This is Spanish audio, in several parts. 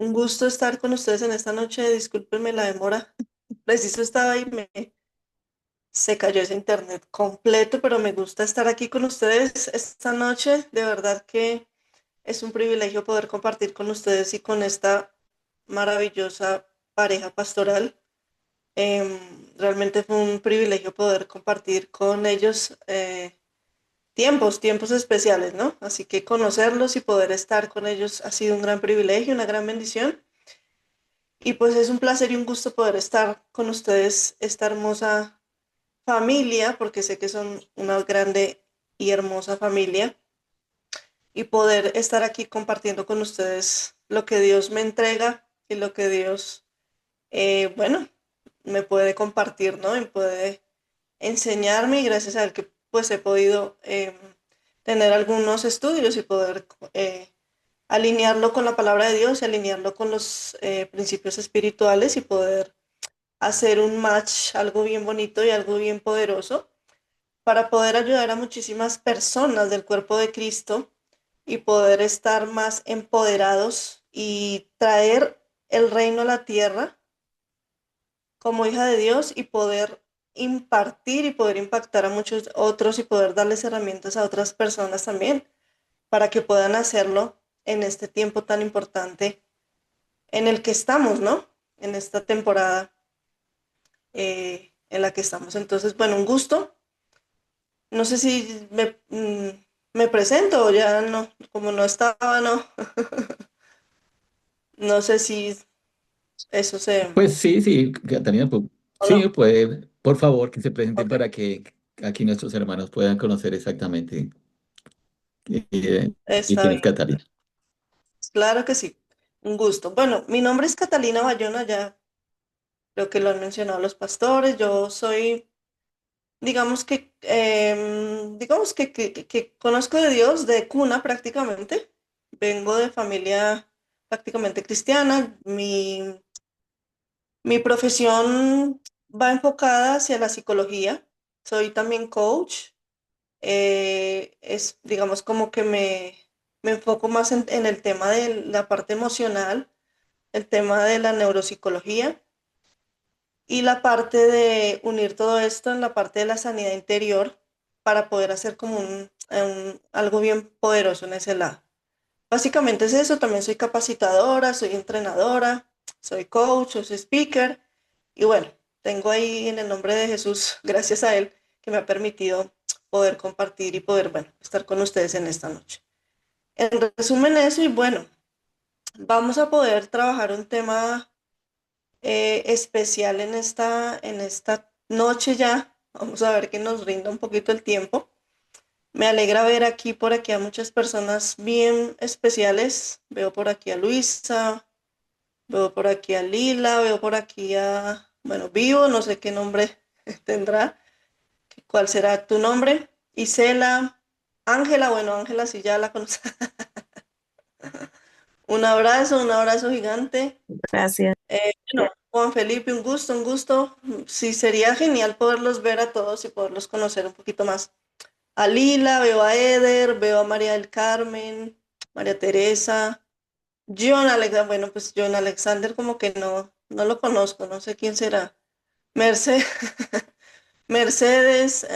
Un gusto estar con ustedes en esta noche. Discúlpenme la demora. Preciso estaba ahí, se cayó ese internet completo, pero me gusta estar aquí con ustedes esta noche. De verdad que es un privilegio poder compartir con ustedes y con esta maravillosa pareja pastoral. Realmente fue un privilegio poder compartir con ellos tiempos especiales, ¿no? Así que conocerlos y poder estar con ellos ha sido un gran privilegio, una gran bendición. Y pues es un placer y un gusto poder estar con ustedes, esta hermosa familia, porque sé que son una grande y hermosa familia, y poder estar aquí compartiendo con ustedes lo que Dios me entrega y lo que Dios, bueno, me puede compartir, ¿no? Y puede enseñarme y gracias a él que pues he podido tener algunos estudios y poder alinearlo con la palabra de Dios y alinearlo con los principios espirituales y poder hacer un match, algo bien bonito y algo bien poderoso para poder ayudar a muchísimas personas del cuerpo de Cristo y poder estar más empoderados y traer el reino a la tierra como hija de Dios y poder impartir y poder impactar a muchos otros y poder darles herramientas a otras personas también para que puedan hacerlo en este tiempo tan importante en el que estamos, ¿no? En esta temporada en la que estamos. Entonces, bueno, un gusto. No sé si me presento o ya no, como no estaba, no. No sé si eso se... Pues sí, sí, Catalina, pues, o no. sí, puede, por favor, que se presenten Ok, para que aquí nuestros hermanos puedan conocer exactamente y está quién es bien. Catalina. Claro que sí. Un gusto. Bueno, mi nombre es Catalina Bayona, ya creo que lo han mencionado los pastores. Yo soy, digamos que conozco de Dios de cuna prácticamente. Vengo de familia prácticamente cristiana. Mi profesión va enfocada hacia la psicología. Soy también coach. Es, digamos, como que me enfoco más en el tema de la parte emocional, el tema de la neuropsicología y la parte de unir todo esto en la parte de la sanidad interior para poder hacer como algo bien poderoso en ese lado. Básicamente es eso, también soy capacitadora, soy entrenadora, soy coach, soy speaker y bueno, tengo ahí en el nombre de Jesús, gracias a él, que me ha permitido poder compartir y poder, bueno, estar con ustedes en esta noche. En resumen eso y bueno, vamos a poder trabajar un tema especial en esta noche ya. Vamos a ver que nos rinda un poquito el tiempo. Me alegra ver aquí por aquí a muchas personas bien especiales. Veo por aquí a Luisa, veo por aquí a Lila, veo por aquí a, bueno, Vivo, no sé qué nombre tendrá, cuál será tu nombre. Isela, Ángela, bueno, Ángela sí ya la conoces. Un abrazo gigante. Gracias. Bueno, Juan Felipe, un gusto, un gusto. Sí, sería genial poderlos ver a todos y poderlos conocer un poquito más. A Lila, veo a Eder, veo a María del Carmen, María Teresa, John Alexander, bueno, pues John Alexander como que no lo conozco, no sé quién será. Mercedes, Mercedes,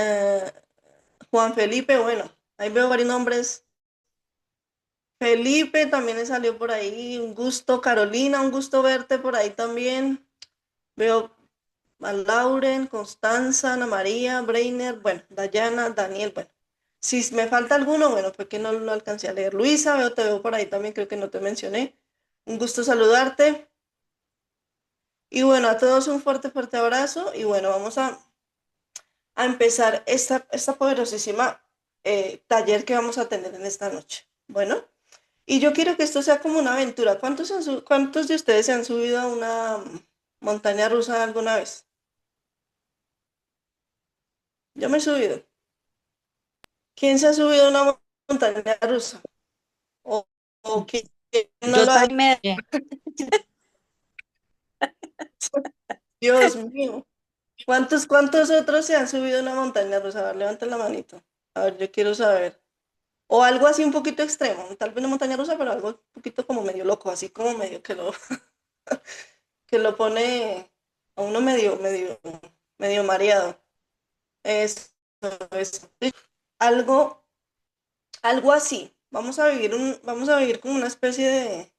Juan Felipe, bueno, ahí veo varios nombres. Felipe también le salió por ahí, un gusto. Carolina, un gusto verte por ahí también. Veo a Lauren, Constanza, Ana María, Breiner, bueno, Dayana, Daniel, bueno. Si me falta alguno, bueno, fue que no lo alcancé a leer. Luisa, te veo por ahí también, creo que no te mencioné. Un gusto saludarte. Y bueno, a todos un fuerte abrazo. Y bueno, vamos a empezar esta poderosísima taller que vamos a tener en esta noche. Bueno, y yo quiero que esto sea como una aventura. ¿Cuántos de ustedes se han subido a una montaña rusa alguna vez? Yo me he subido. ¿Quién se ha subido a una montaña rusa? ¿O, o quién no Yo lo ha también. hecho? Dios mío. ¿Cuántos otros se han subido a una montaña rusa? A ver, levanten la manito. A ver, yo quiero saber. O algo así un poquito extremo, tal vez no montaña rusa, pero algo un poquito como medio loco, así como medio que lo pone a uno medio mareado. Eso es algo, algo así. Vamos a vivir como una especie de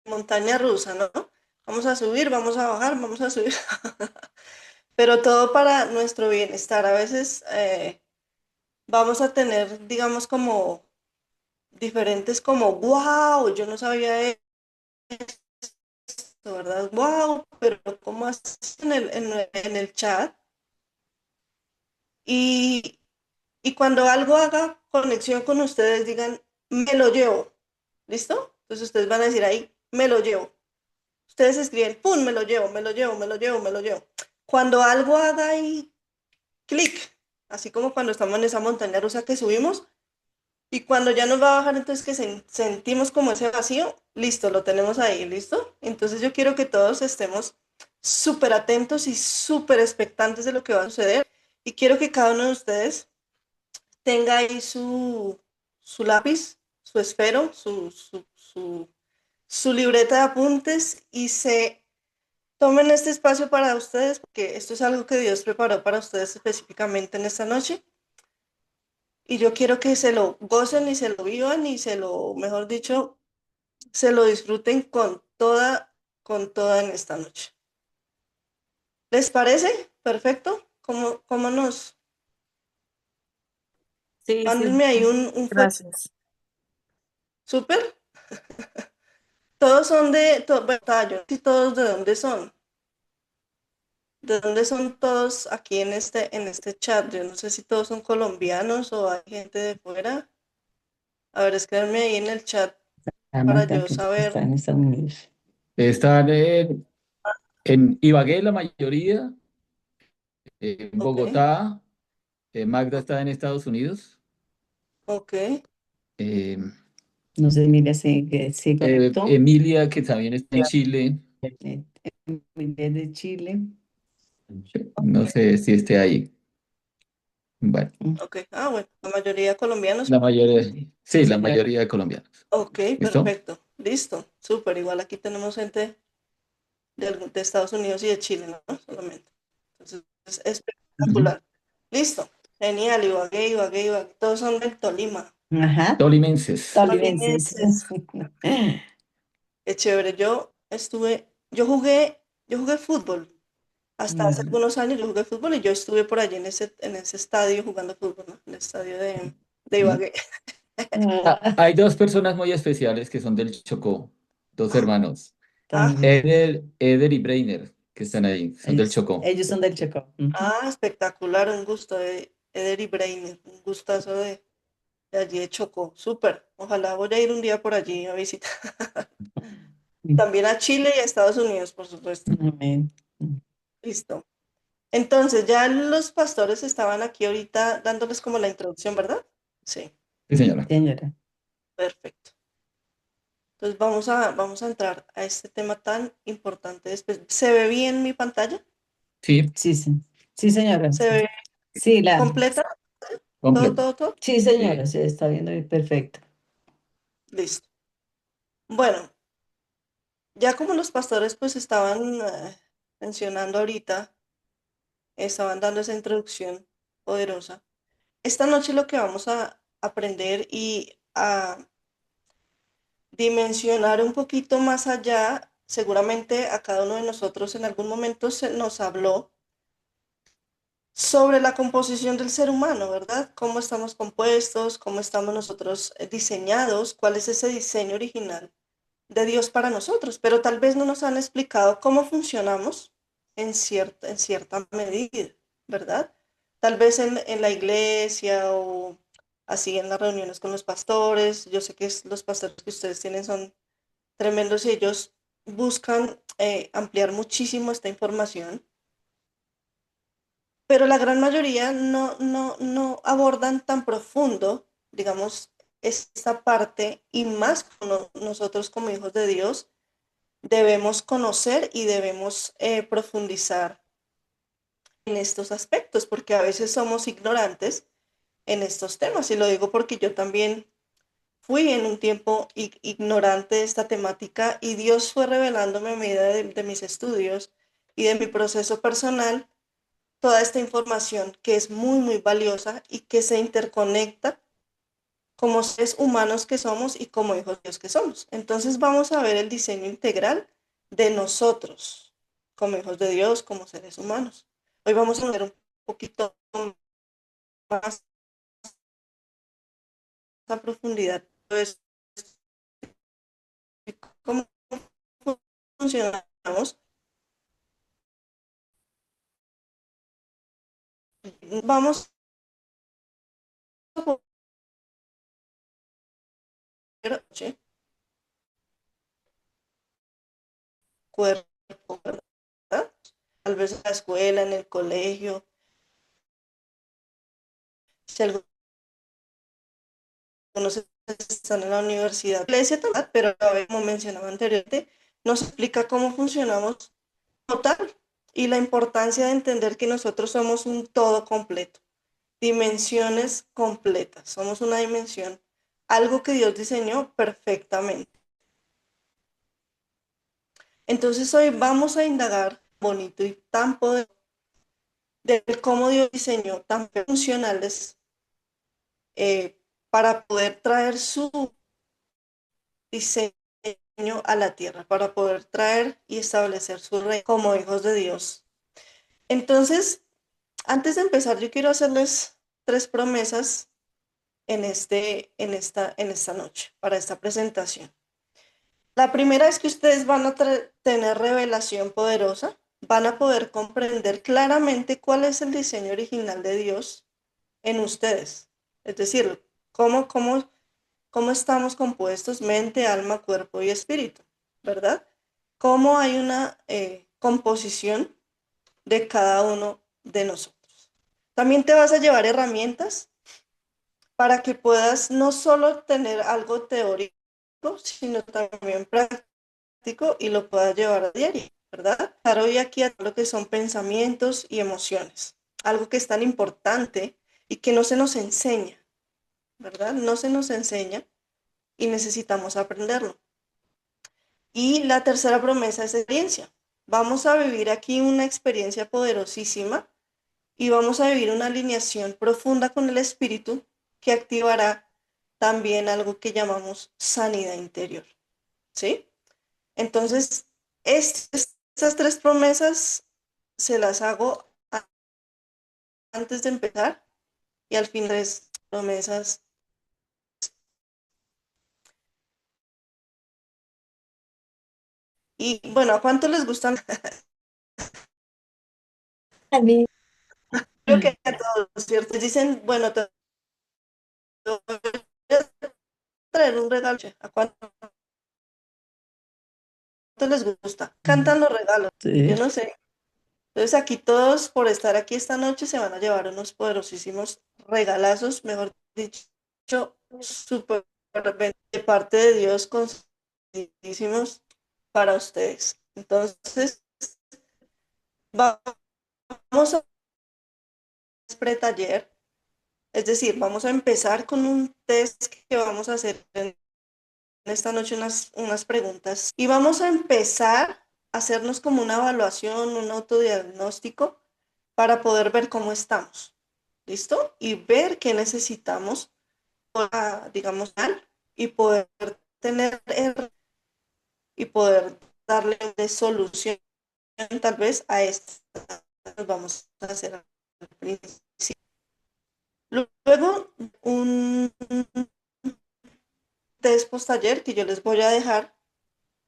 montaña rusa, ¿no? Vamos a subir, vamos a bajar, vamos a subir, pero todo para nuestro bienestar. A veces vamos a tener, digamos, como diferentes como, wow, yo no sabía esto, ¿verdad? Wow, pero ¿cómo así en el chat? Y, y cuando algo haga conexión con ustedes, digan, me lo llevo, ¿listo? Entonces ustedes van a decir ahí, me lo llevo. Ustedes escriben, pum, me lo llevo, me lo llevo, me lo llevo, me lo llevo. Cuando algo haga ahí clic, así como cuando estamos en esa montaña rusa que subimos, y cuando ya nos va a bajar, entonces que sentimos como ese vacío, listo, lo tenemos ahí, listo. Entonces yo quiero que todos estemos súper atentos y súper expectantes de lo que va a suceder. Y quiero que cada uno de ustedes tenga ahí su lápiz, su esfero, su libreta de apuntes y se tomen este espacio para ustedes, porque esto es algo que Dios preparó para ustedes específicamente en esta noche. Y yo quiero que se lo gocen y se lo vivan y se lo, mejor dicho, se lo disfruten con toda en esta noche. ¿Les parece? Perfecto. ¿Cómo nos? Sí, sí, Mándenme ahí un fuego. gracias. Súper. Todos son bueno, yo no sé todos de dónde son. ¿De dónde son todos aquí en este chat? Yo no sé si todos son colombianos o hay gente de fuera. A ver, escríbanme ahí en el chat para Amanda, yo que saber. está en Estados Unidos. Están en Ibagué la mayoría, en Ok, Bogotá, Magda está en Estados Unidos, ok. eh, No sé, Emilia se conectó. Emilia, que también está en Chile, Eh, Emilia es de Chile. no sé si esté ahí. Bueno, Mm. Ok, ah, bueno, la mayoría colombianos. la mayoría, sí, la Sí, mayoría de colombianos. Ok, ¿Listo? perfecto, listo, súper. Igual aquí tenemos gente de Estados Unidos y de Chile, ¿no? Solamente. Entonces, es Ujú. espectacular. Listo, genial, Ibagué, Ibagué, Ibagué. Todos son del Tolima. Ajá, Tolimenses. tolimenses. Tolimenses. Qué chévere. Yo jugué fútbol. Hasta hace Ujú. algunos años yo jugué fútbol y yo estuve por allí en ese estadio jugando fútbol, ¿no? En el estadio de Ibagué. Ah, Hay dos personas muy especiales que son del Chocó, dos hermanos, Ah, también. Eder y Breiner, que están ahí, son del Chocó. Ellos son del Chocó. Ujú. espectacular, un gusto de Eder y Brainer, un gustazo de allí de Chocó, súper. Ojalá voy a ir un día por allí a visitar. También a Chile y a Estados Unidos, por supuesto. Amén. Listo. Entonces, ya los pastores estaban aquí ahorita dándoles como la introducción, ¿verdad? Sí, Sí, señora. Señora. perfecto. Entonces vamos a entrar a este tema tan importante después. ¿Se ve bien mi pantalla? Sí, Sí, sí. Sí, señora. ¿Se ve Sí, completa? ¿Todo, completo. todo, todo? sí, señora, Sí. se está viendo bien perfecto. Listo. Bueno, ya como los pastores pues estaban mencionando ahorita, estaban dando esa introducción poderosa. Esta noche lo que vamos a aprender y a dimensionar un poquito más allá, seguramente a cada uno de nosotros en algún momento se nos habló sobre la composición del ser humano, ¿verdad? Cómo estamos compuestos, cómo estamos nosotros diseñados, cuál es ese diseño original de Dios para nosotros, pero tal vez no nos han explicado cómo funcionamos en cierta medida, ¿verdad? Tal vez en la iglesia o así en las reuniones con los pastores. Yo sé que los pastores que ustedes tienen son tremendos y ellos buscan ampliar muchísimo esta información, pero la gran mayoría no abordan tan profundo, digamos, esta parte y más nosotros como hijos de Dios debemos conocer y debemos profundizar en estos aspectos, porque a veces somos ignorantes en estos temas. Y lo digo porque yo también fui en un tiempo ignorante de esta temática y Dios fue revelándome a medida de mis estudios y de mi proceso personal toda esta información que es muy, muy valiosa y que se interconecta como seres humanos que somos y como hijos de Dios que somos. Entonces vamos a ver el diseño integral de nosotros como hijos de Dios, como seres humanos. Hoy vamos a ver un poquito más a profundidad pues, cómo funcionamos. Vamos a poner cuerpo, ¿verdad? Tal vez en la escuela, en el colegio, si algunos están en la universidad, la iglesia también, pero como mencionaba anteriormente, nos explica cómo funcionamos total y la importancia de entender que nosotros somos un todo completo, dimensiones completas, somos una dimensión, algo que Dios diseñó perfectamente. Entonces hoy vamos a indagar bonito y tan poderoso de cómo Dios diseñó tan funcionales para poder traer su diseño a la tierra, para poder traer y establecer su reino como hijos de Dios. Entonces, antes de empezar, yo quiero hacerles 3 promesas en esta noche, para esta presentación. La primera es que ustedes van a tener revelación poderosa, van a poder comprender claramente cuál es el diseño original de Dios en ustedes. Es decir, cómo estamos compuestos, mente, alma, cuerpo y espíritu, ¿verdad? Cómo hay una composición de cada uno de nosotros. También te vas a llevar herramientas para que puedas no solo tener algo teórico, sino también práctico y lo puedas llevar a diario, ¿verdad? Estar hoy aquí a lo que son pensamientos y emociones, algo que es tan importante y que no se nos enseña, ¿verdad? No se nos enseña y necesitamos aprenderlo. Y la tercera promesa es experiencia. Vamos a vivir aquí una experiencia poderosísima y vamos a vivir una alineación profunda con el espíritu que activará también algo que llamamos sanidad interior, ¿sí? Entonces, estas 3 promesas se las hago antes de empezar y al fin 3 promesas. Y bueno, ¿a cuánto les gustan? A mí. Creo que a todos, ¿cierto? Dicen, bueno, te voy a traer un regalo. ¿A cuánto les gusta? Cantan los regalos, yo Sí. no sé. Entonces aquí todos por estar aquí esta noche se van a llevar unos poderosísimos regalazos, mejor dicho, súper de parte de Dios, considerados para ustedes. Entonces, vamos a pre-taller, es decir, vamos a empezar con un test que vamos a hacer en esta noche, unas preguntas, y vamos a empezar a hacernos como una evaluación, un autodiagnóstico para poder ver cómo estamos. ¿Listo? Y ver qué necesitamos para, digamos, y poder tener y poder darle de solución tal vez a esto que vamos a hacer al principio. Luego, un test post taller que yo les voy a dejar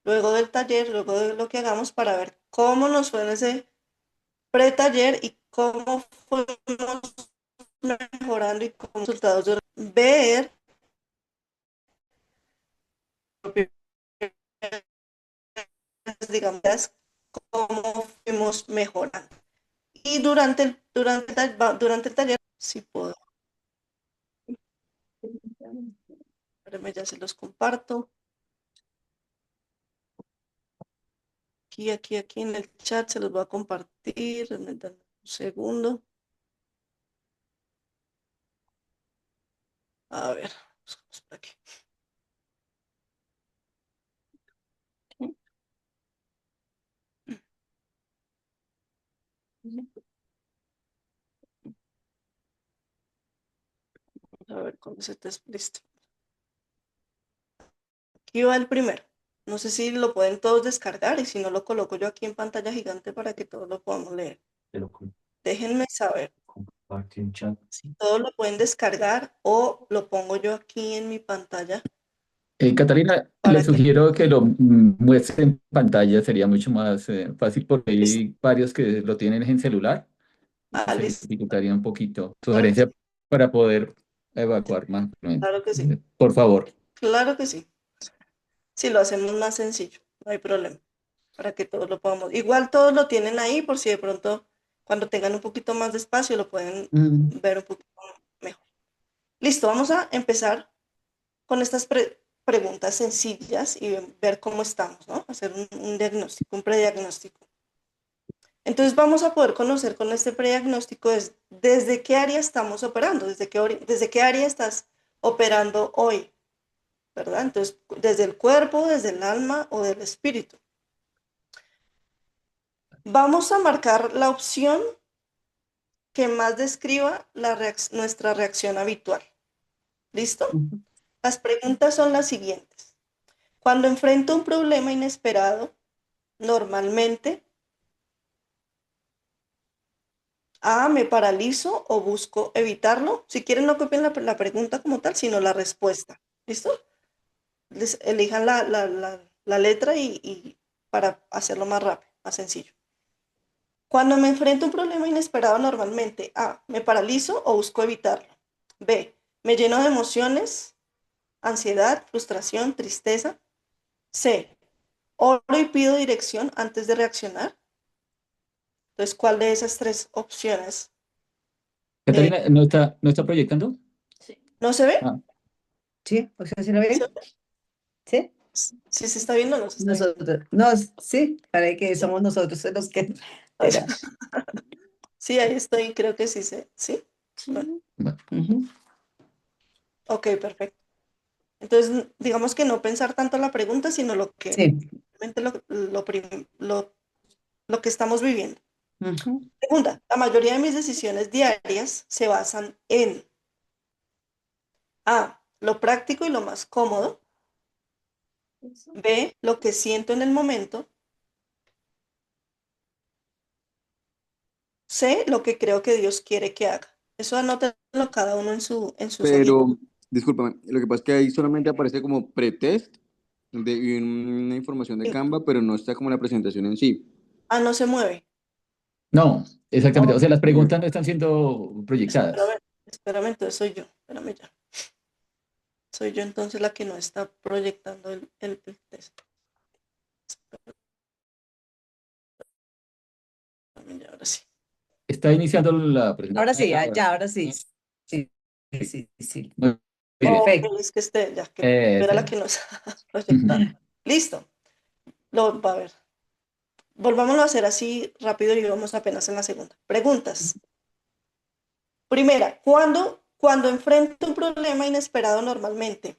luego del taller, luego de lo que hagamos para ver cómo nos fue en ese pre-taller y cómo fuimos mejorando y cómo resultados de ver digamos, cómo fuimos mejorando. Y durante el taller, si puedo, espérenme, ya se los comparto. Aquí en el chat se los voy a compartir. Me dan un segundo. A ver, buscamos por aquí. A ver cuando se te listo. Aquí va el primero. No sé si lo pueden todos descargar y si no lo coloco yo aquí en pantalla gigante para que todos lo podamos leer. Déjenme saber si todos lo pueden descargar o lo pongo yo aquí en mi pantalla Catalina, le para que... sugiero que lo muestre en pantalla, sería mucho más fácil porque hay varios que lo tienen en celular y Ah, se les listo. dificultaría un poquito. Claro que Sugerencia sí. para poder evacuar más fácilmente. Claro que sí. Por favor. Claro que sí. Si lo hacemos más sencillo, no hay problema. Para que todos lo podamos. Igual todos lo tienen ahí por si de pronto cuando tengan un poquito más de espacio lo pueden ver un poquito mejor. Listo, vamos a empezar con estas preguntas sencillas y ver cómo estamos, ¿no? Hacer un diagnóstico, un prediagnóstico. Entonces vamos a poder conocer con este prediagnóstico desde qué área estamos operando, desde qué área estás operando hoy, ¿verdad? Entonces, desde el cuerpo, desde el alma o del espíritu. Vamos a marcar la opción que más describa nuestra reacción habitual. ¿Listo? Las preguntas son las siguientes. Cuando enfrento un problema inesperado, normalmente A, me paralizo o busco evitarlo. Si quieren, no copien la pregunta como tal, sino la respuesta. ¿Listo? Elijan la letra y para hacerlo más rápido, más sencillo. Cuando me enfrento a un problema inesperado, normalmente A, me paralizo o busco evitarlo. B, me lleno de emociones, ansiedad, frustración, tristeza. C, oro y pido dirección antes de reaccionar. Entonces, ¿cuál de esas tres opciones? Catalina, ¿no está proyectando? Sí. ¿No se ve? Ah, Sí, o sea, ¿sí lo ven? Sí. Sí se está viendo o no se está viendo. Nosotros, no, sí, para que somos nosotros los que... Espera. Sí, ahí estoy, creo que sí sé. ¿Sí? Bueno, bueno. ok, perfecto. Entonces, digamos que no pensar tanto la pregunta, sino Sí. lo que estamos viviendo. Segunda, la mayoría de mis decisiones diarias se basan en A, lo práctico y lo más cómodo. B, lo que siento en el momento. C, lo que creo que Dios quiere que haga. Eso anótenlo cada uno en su hojitas. Pero, discúlpame, lo que pasa es que ahí solamente aparece como pretest de una información de Canva, pero no está como la presentación en sí. Ah, no se mueve. No, exactamente. Oh, O sea, las preguntas no están siendo proyectadas. espérame, entonces soy yo. Espérame ya. Soy yo entonces la que no está proyectando el texto. Espérame ya, ahora sí. Está iniciando la Ahora sí, presentación. ya, ahora sí. Sí, sí, sí. Muy bien. Oh, Perfecto. es que ya, que era la Ese. que no está proyectando. Listo. Lo va a ver. Volvámoslo a hacer así rápido y vamos apenas en la segunda. Preguntas. Primera, cuando enfrento un problema inesperado normalmente?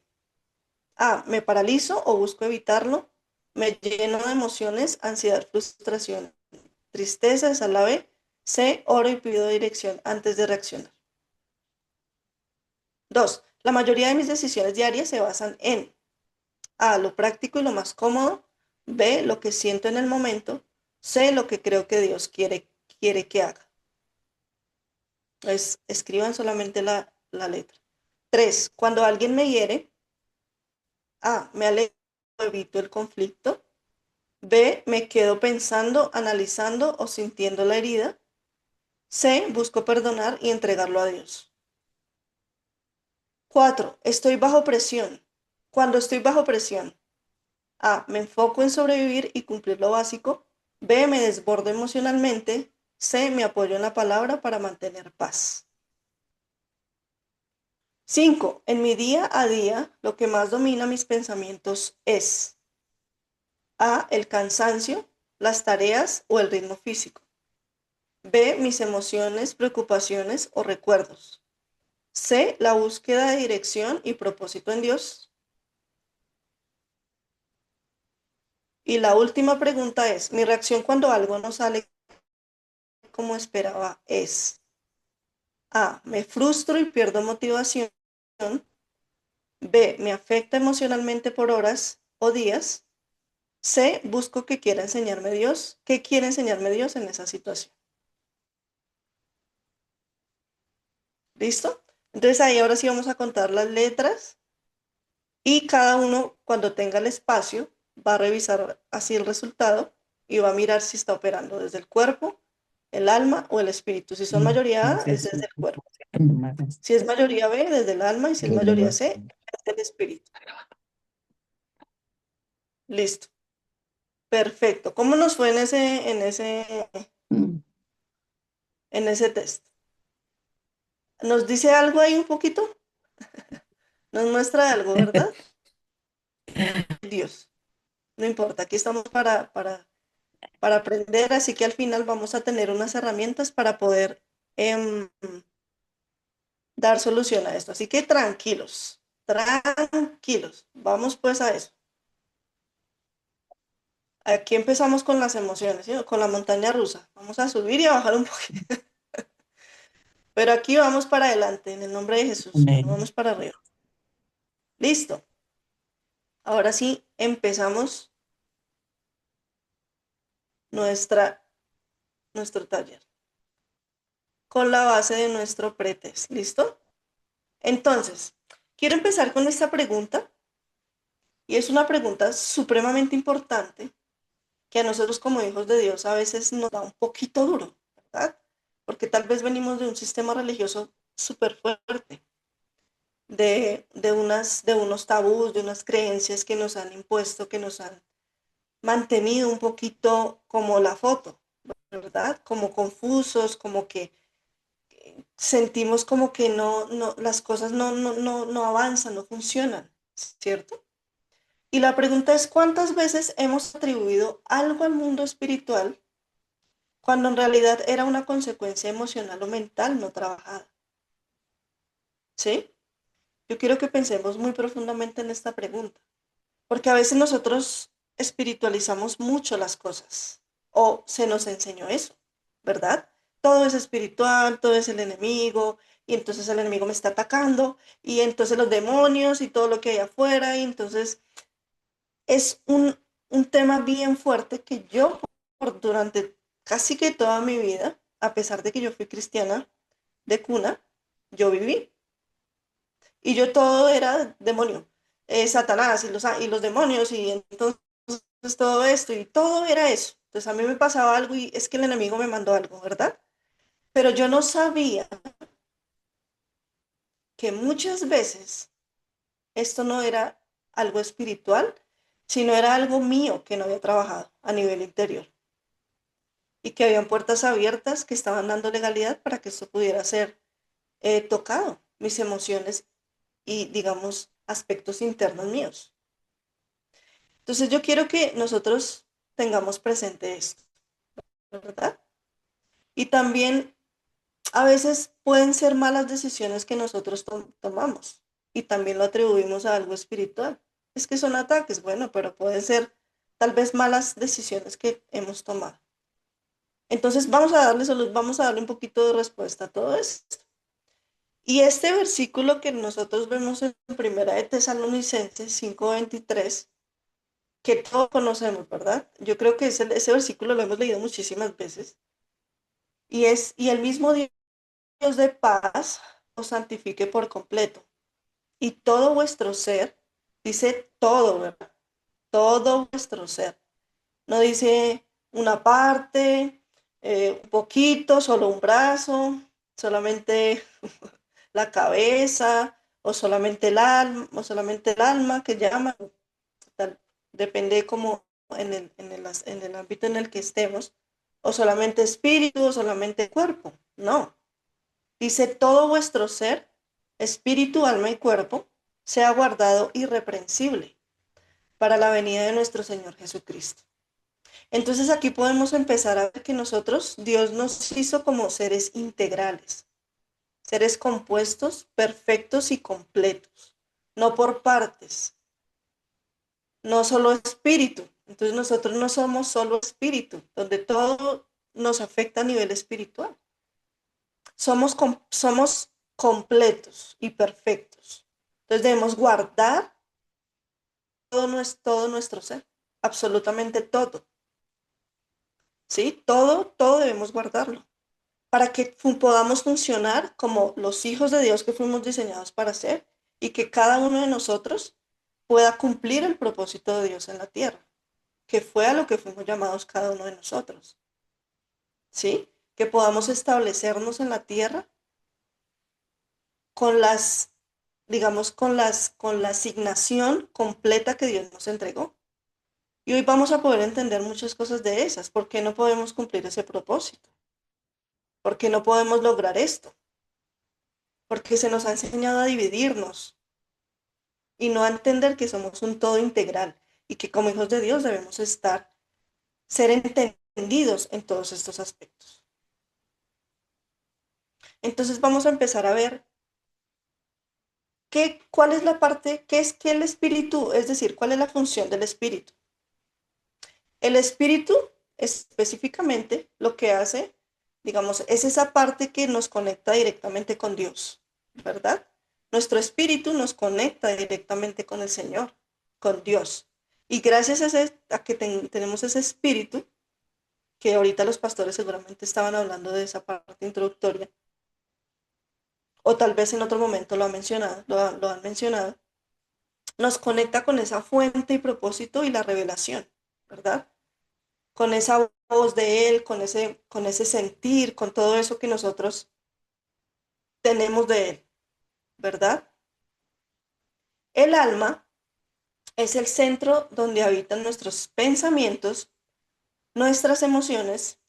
A, me paralizo o busco evitarlo. Me lleno de emociones, ansiedad, frustración, tristeza, esa es la B. C, oro y pido dirección antes de reaccionar. 2. La mayoría de mis decisiones diarias se basan en A, lo práctico y lo más cómodo. B, lo que siento en el momento. C, lo que creo que Dios quiere que haga. Entonces, escriban solamente la letra. 3. Cuando alguien me hiere, A, me alejo o evito el conflicto. B, me quedo pensando, analizando o sintiendo la herida. C, busco perdonar y entregarlo a Dios. 4. Estoy bajo presión. Cuando estoy bajo presión, A, me enfoco en sobrevivir y cumplir lo básico. B, me desbordo emocionalmente. C, me apoyo en la palabra para mantener paz. 5. En mi día a día, lo que más domina mis pensamientos es A, el cansancio, las tareas o el ritmo físico. B, mis emociones, preocupaciones o recuerdos. C, la búsqueda de dirección y propósito en Dios. Y la última pregunta es, mi reacción cuando algo no sale como esperaba es: A, me frustro y pierdo motivación. B, me afecta emocionalmente por horas o días. C, busco que quiera enseñarme Dios. ¿Qué quiere enseñarme Dios en esa situación? ¿Listo? Entonces ahí ahora sí vamos a contar las letras y cada uno, cuando tenga el espacio, va a revisar así el resultado y va a mirar si está operando desde el cuerpo, el alma o el espíritu. Si son mayoría A, es desde el cuerpo. Si es mayoría B, desde el alma, y si es mayoría C, desde el espíritu. Listo. Perfecto. ¿Cómo nos fue en ese test? ¿Nos dice algo ahí un poquito? Nos muestra algo, ¿verdad? Dios. No importa, aquí estamos para aprender, así que al final vamos a tener unas herramientas para poder dar solución a esto. Así que tranquilos, tranquilos. Vamos pues a eso. Aquí empezamos con las emociones, ¿sí? Con la montaña rusa. Vamos a subir y a bajar un poquito. Pero aquí vamos para adelante, en el nombre de Jesús. No vamos para arriba. Listo. Ahora sí, empezamos nuestro taller con la base de nuestro pretest. ¿Listo? Entonces, quiero empezar con esta pregunta, y es una pregunta supremamente importante que a nosotros como hijos de Dios a veces nos da un poquito duro, ¿verdad? Porque tal vez venimos de un sistema religioso súper fuerte, de unos tabús, de unas creencias que nos han impuesto, que nos han mantenido un poquito como la foto, ¿verdad? Como confusos, como que sentimos como que las cosas no avanzan, no funcionan, ¿cierto? Y la pregunta es: ¿cuántas veces hemos atribuido algo al mundo espiritual cuando en realidad era una consecuencia emocional o mental no trabajada? ¿Sí? Yo quiero que pensemos muy profundamente en esta pregunta, porque a veces nosotros espiritualizamos mucho las cosas, o se nos enseñó eso, ¿verdad? Todo es espiritual, todo es el enemigo, y entonces el enemigo me está atacando, y entonces los demonios y todo lo que hay afuera, y entonces es un tema bien fuerte que yo durante casi que toda mi vida, a pesar de que yo fui cristiana de cuna, yo viví. Y yo todo era demonio, Satanás y los demonios, y entonces todo esto, y todo era eso. Entonces a mí me pasaba algo y es que el enemigo me mandó algo, ¿verdad? Pero yo no sabía que muchas veces esto no era algo espiritual, sino era algo mío que no había trabajado a nivel interior. Y que habían puertas abiertas que estaban dando legalidad para que esto pudiera ser tocado, mis emociones y, digamos, aspectos internos míos. Entonces yo quiero que nosotros tengamos presente esto, ¿verdad? Y también a veces pueden ser malas decisiones que nosotros tomamos y también lo atribuimos a algo espiritual. Es que son ataques, bueno, pero pueden ser tal vez malas decisiones que hemos tomado. Entonces vamos a darle un poquito de respuesta a todo esto. Y este versículo que nosotros vemos en Primera de Tesalonicenses 5:23, que todos conocemos, ¿verdad? Yo creo que ese versículo lo hemos leído muchísimas veces. Y el mismo Dios de paz os santifique por completo. Y todo vuestro ser, dice todo, ¿verdad? Todo vuestro ser. No dice una parte, un poquito, solo un brazo, solamente la cabeza, o solamente el alma que llaman. Tal, depende como en el ámbito en el que estemos, o solamente espíritu, o solamente cuerpo. No. Dice: todo vuestro ser, espíritu, alma y cuerpo, sea guardado irreprensible para la venida de nuestro Señor Jesucristo. Entonces aquí podemos empezar a ver que nosotros, Dios nos hizo como seres integrales, seres compuestos, perfectos y completos, no por partes, no solo espíritu. Entonces nosotros no somos solo espíritu, donde todo nos afecta a nivel espiritual. Somos completos y perfectos. Entonces debemos guardar todo nuestro ser, absolutamente todo. ¿Sí? Todo debemos guardarlo para que podamos funcionar como los hijos de Dios que fuimos diseñados para ser y que cada uno de nosotros pueda cumplir el propósito de Dios en la tierra, que fue a lo que fuimos llamados cada uno de nosotros. ¿Sí? Que podamos establecernos en la tierra con las, digamos, con la asignación completa que Dios nos entregó. Y hoy vamos a poder entender muchas cosas de esas. ¿Por qué no podemos cumplir ese propósito? ¿Por qué no podemos lograr esto? Porque se nos ha enseñado a dividirnos y no a entender que somos un todo integral y que como hijos de Dios debemos ser entendidos en todos estos aspectos. Entonces vamos a empezar a ver cuál es la parte, qué es que el espíritu, es decir, cuál es la función del espíritu. El espíritu específicamente lo que hace, digamos, es esa parte que nos conecta directamente con Dios, ¿verdad? Nuestro espíritu nos conecta directamente con el Señor, con Dios. Y gracias a que tenemos ese espíritu, que ahorita los pastores seguramente estaban hablando de esa parte introductoria, o tal vez en otro momento lo han mencionado, nos conecta con esa fuente y propósito y la revelación, ¿verdad? Con esa voz de Él, con ese sentir, con todo eso que nosotros tenemos de Él, ¿verdad? El alma es el centro donde habitan nuestros pensamientos, nuestras emociones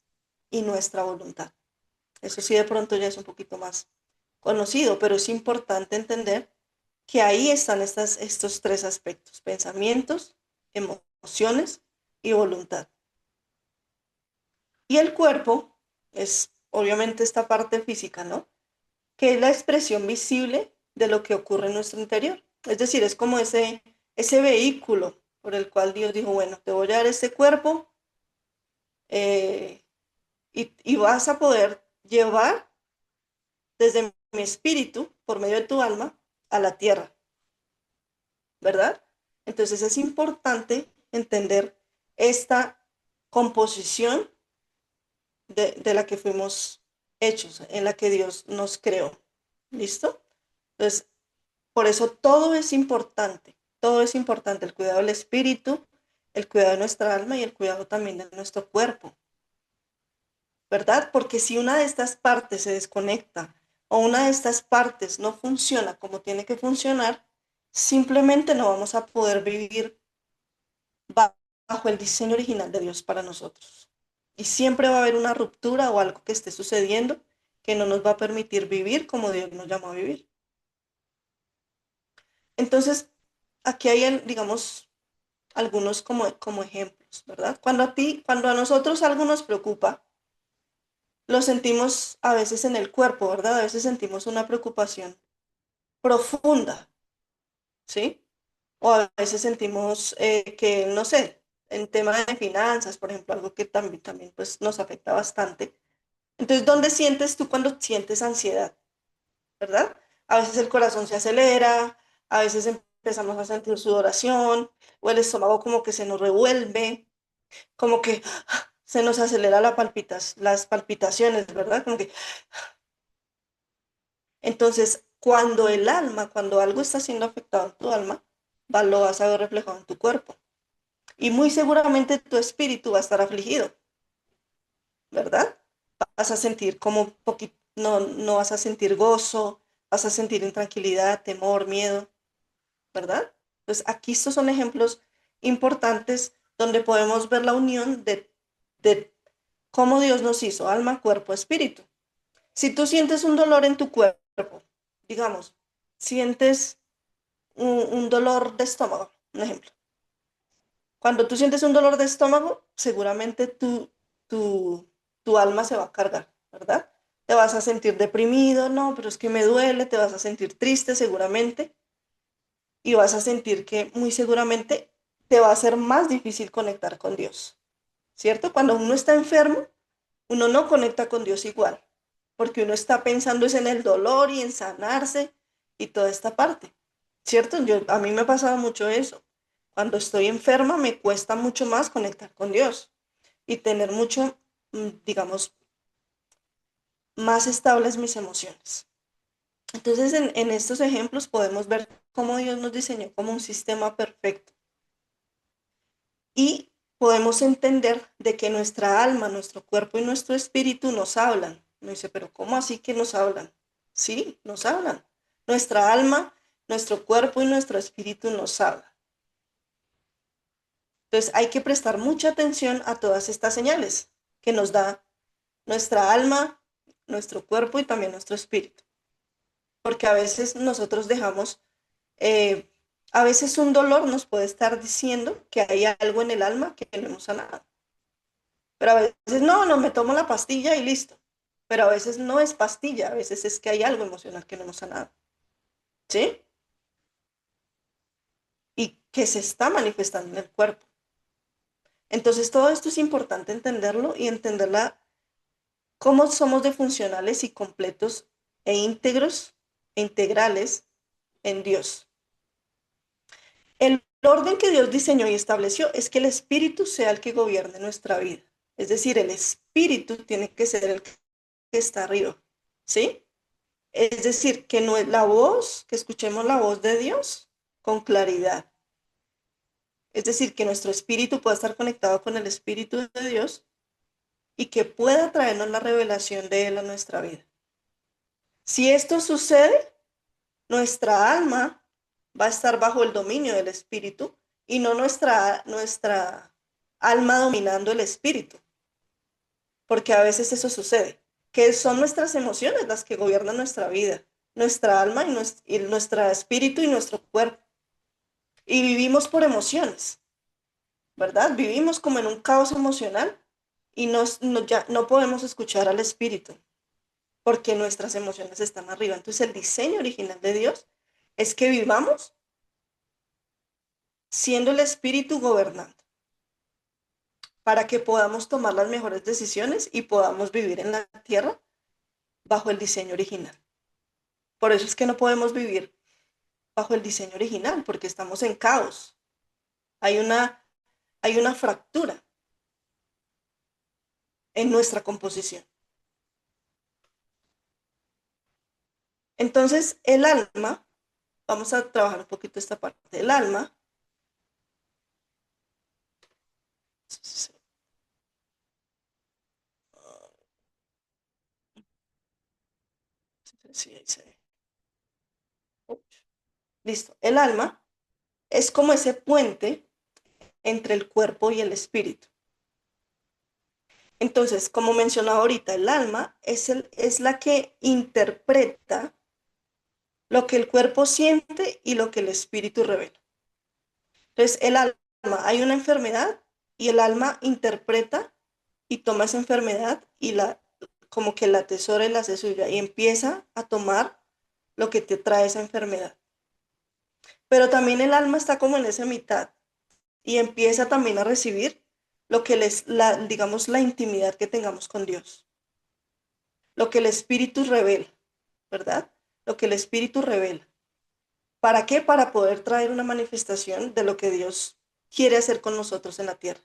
y nuestra voluntad. Eso sí, de pronto ya es un poquito más conocido, pero es importante entender que ahí están estos tres aspectos: pensamientos, emociones y voluntad. Y el cuerpo es obviamente esta parte física, ¿no? Que es la expresión visible de lo que ocurre en nuestro interior. Es decir, es como ese vehículo por el cual Dios dijo, bueno, te voy a dar este cuerpo eh, y vas a poder llevar desde mi espíritu, por medio de tu alma, a la tierra, ¿verdad? Entonces es importante entender esta composición de la que fuimos hechos, en la que Dios nos creó. ¿Listo? Entonces, por eso todo es importante, el cuidado del espíritu, el cuidado de nuestra alma y el cuidado también de nuestro cuerpo, ¿verdad? Porque si una de estas partes se desconecta o una de estas partes no funciona como tiene que funcionar, simplemente no vamos a poder vivir bajo el diseño original de Dios para nosotros. Y siempre va a haber una ruptura o algo que esté sucediendo que no nos va a permitir vivir como Dios nos llamó a vivir. Entonces, aquí hay, digamos, algunos como ejemplos, ¿verdad? Cuando a nosotros algo nos preocupa, lo sentimos a veces en el cuerpo, ¿verdad? A veces sentimos una preocupación profunda, ¿sí? O a veces sentimos que, no sé, en tema de finanzas, por ejemplo, algo que también pues, nos afecta bastante. Entonces, ¿dónde sientes tú cuando sientes ansiedad? ¿Verdad? A veces el corazón se acelera, a veces empezamos a sentir sudoración, o el estómago como que se nos revuelve, como que se nos acelera las palpitaciones, ¿verdad? Como que... Entonces, cuando algo está siendo afectado en tu alma, lo vas a ver reflejado en tu cuerpo. Y muy seguramente tu espíritu va a estar afligido, ¿verdad? Vas a sentir como poquito, no vas a sentir gozo, vas a sentir intranquilidad, temor, miedo, ¿verdad? Pues aquí estos son ejemplos importantes donde podemos ver la unión de cómo Dios nos hizo, alma, cuerpo, espíritu. Si tú sientes un dolor en tu cuerpo, digamos, sientes un dolor de estómago, un ejemplo. Cuando tú sientes un dolor de estómago, seguramente tu alma se va a cargar, ¿verdad? Te vas a sentir deprimido, no, pero es que me duele, te vas a sentir triste seguramente y vas a sentir que muy seguramente te va a ser más difícil conectar con Dios, ¿cierto? Cuando uno está enfermo, uno no conecta con Dios igual, porque uno está pensando es en el dolor y en sanarse y toda esta parte, ¿cierto? A mí me ha pasado mucho eso. Cuando estoy enferma me cuesta mucho más conectar con Dios y tener mucho, digamos, más estables mis emociones. Entonces, en estos ejemplos podemos ver cómo Dios nos diseñó como un sistema perfecto y podemos entender de que nuestra alma, nuestro cuerpo y nuestro espíritu nos hablan. Me dice, pero ¿cómo así que nos hablan? Sí, nos hablan. Nuestra alma, nuestro cuerpo y nuestro espíritu nos hablan. Entonces hay que prestar mucha atención a todas estas señales que nos da nuestra alma, nuestro cuerpo y también nuestro espíritu. Porque a veces nosotros dejamos, a veces un dolor nos puede estar diciendo que hay algo en el alma que no hemos sanado. Pero a veces no, me tomo la pastilla y listo. Pero a veces no es pastilla, a veces es que hay algo emocional que no hemos sanado. ¿Sí? Y que se está manifestando en el cuerpo. Entonces todo esto es importante entenderlo y entenderla cómo somos de funcionales y completos e íntegros e integrales en Dios. El orden que Dios diseñó y estableció es que el Espíritu sea el que gobierne nuestra vida. Es decir, el Espíritu tiene que ser el que está arriba, ¿sí? Es decir, que no es la voz, que escuchemos la voz de Dios con claridad. Es decir, que nuestro espíritu pueda estar conectado con el Espíritu de Dios y que pueda traernos la revelación de Él a nuestra vida. Si esto sucede, nuestra alma va a estar bajo el dominio del espíritu y no nuestra alma dominando el espíritu. Porque a veces eso sucede, que son nuestras emociones las que gobiernan nuestra vida, nuestra alma y nuestro espíritu y nuestro cuerpo. Y vivimos por emociones, ¿verdad? Vivimos como en un caos emocional y ya no podemos escuchar al espíritu porque nuestras emociones están arriba. Entonces el diseño original de Dios es que vivamos siendo el espíritu gobernando, para que podamos tomar las mejores decisiones y podamos vivir en la tierra bajo el diseño original. Por eso es que no podemos vivir bajo el diseño original, porque estamos en caos. Hay una fractura en nuestra composición. Entonces, el alma, vamos a trabajar un poquito esta parte del alma. Sí, ahí se ve. Listo. El alma es como ese puente entre el cuerpo y el espíritu. Entonces, como mencionaba ahorita, el alma es la que interpreta lo que el cuerpo siente y lo que el espíritu revela. Entonces, el alma, hay una enfermedad y el alma interpreta y toma esa enfermedad y como que la atesora y la hace suya y empieza a tomar lo que te trae esa enfermedad. Pero también el alma está como en esa mitad y empieza también a recibir lo que digamos, la intimidad que tengamos con Dios. Lo que el Espíritu revela, ¿verdad? Lo que el Espíritu revela. ¿Para qué? Para poder traer una manifestación de lo que Dios quiere hacer con nosotros en la tierra.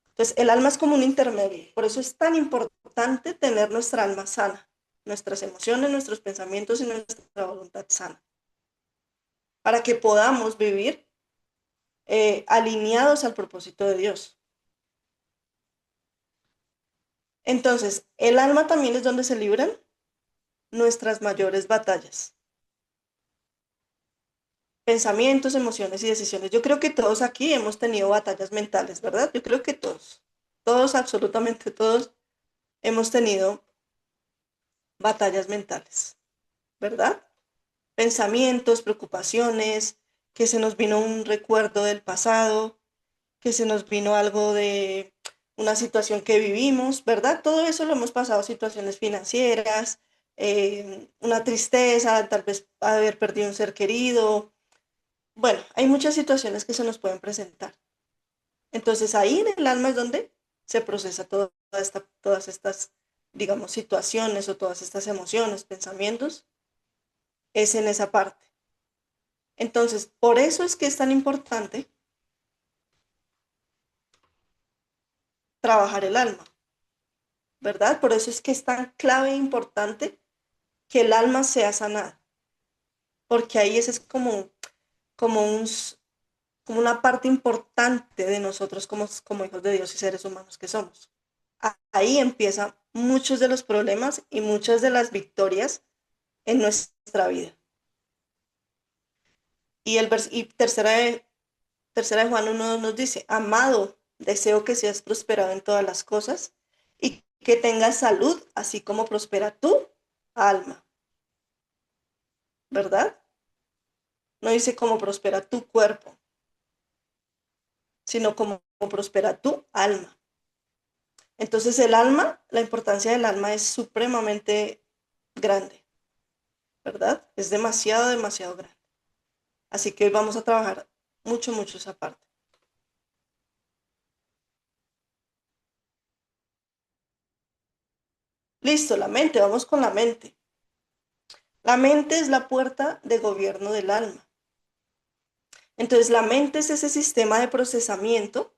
Entonces, el alma es como un intermedio. Por eso es tan importante tener nuestra alma sana, nuestras emociones, nuestros pensamientos y nuestra voluntad sana, para que podamos vivir alineados al propósito de Dios. Entonces, el alma también es donde se libran nuestras mayores batallas. Pensamientos, emociones y decisiones. Yo creo que todos aquí hemos tenido batallas mentales, ¿verdad? Yo creo que todos, absolutamente todos, hemos tenido batallas mentales, ¿verdad? Pensamientos, preocupaciones, que se nos vino un recuerdo del pasado, que se nos vino algo de una situación que vivimos, ¿verdad? Todo eso lo hemos pasado, situaciones financieras, una tristeza, tal vez haber perdido un ser querido. Bueno, hay muchas situaciones que se nos pueden presentar. Entonces ahí en el alma es donde se procesa todo todas estas, digamos, situaciones o todas estas emociones, pensamientos, es en esa parte. Entonces, por eso es que es tan importante trabajar el alma, ¿verdad? Por eso es que es tan clave e importante que el alma sea sanada, porque ahí ese es como, como una parte importante de nosotros como hijos de Dios y seres humanos que somos. Ahí empiezan muchos de los problemas y muchas de las victorias en nuestra vida. Y tercera de Juan 1 nos dice, amado, deseo que seas prosperado en todas las cosas y que tengas salud, así como prospera tu alma, ¿verdad? No dice cómo prospera tu cuerpo, sino cómo prospera tu alma. Entonces el alma, la importancia del alma es supremamente grande, ¿verdad? Es demasiado, demasiado grande. Así que hoy vamos a trabajar mucho, mucho esa parte. Listo, la mente, vamos con la mente. La mente es la puerta de gobierno del alma. Entonces la mente es ese sistema de procesamiento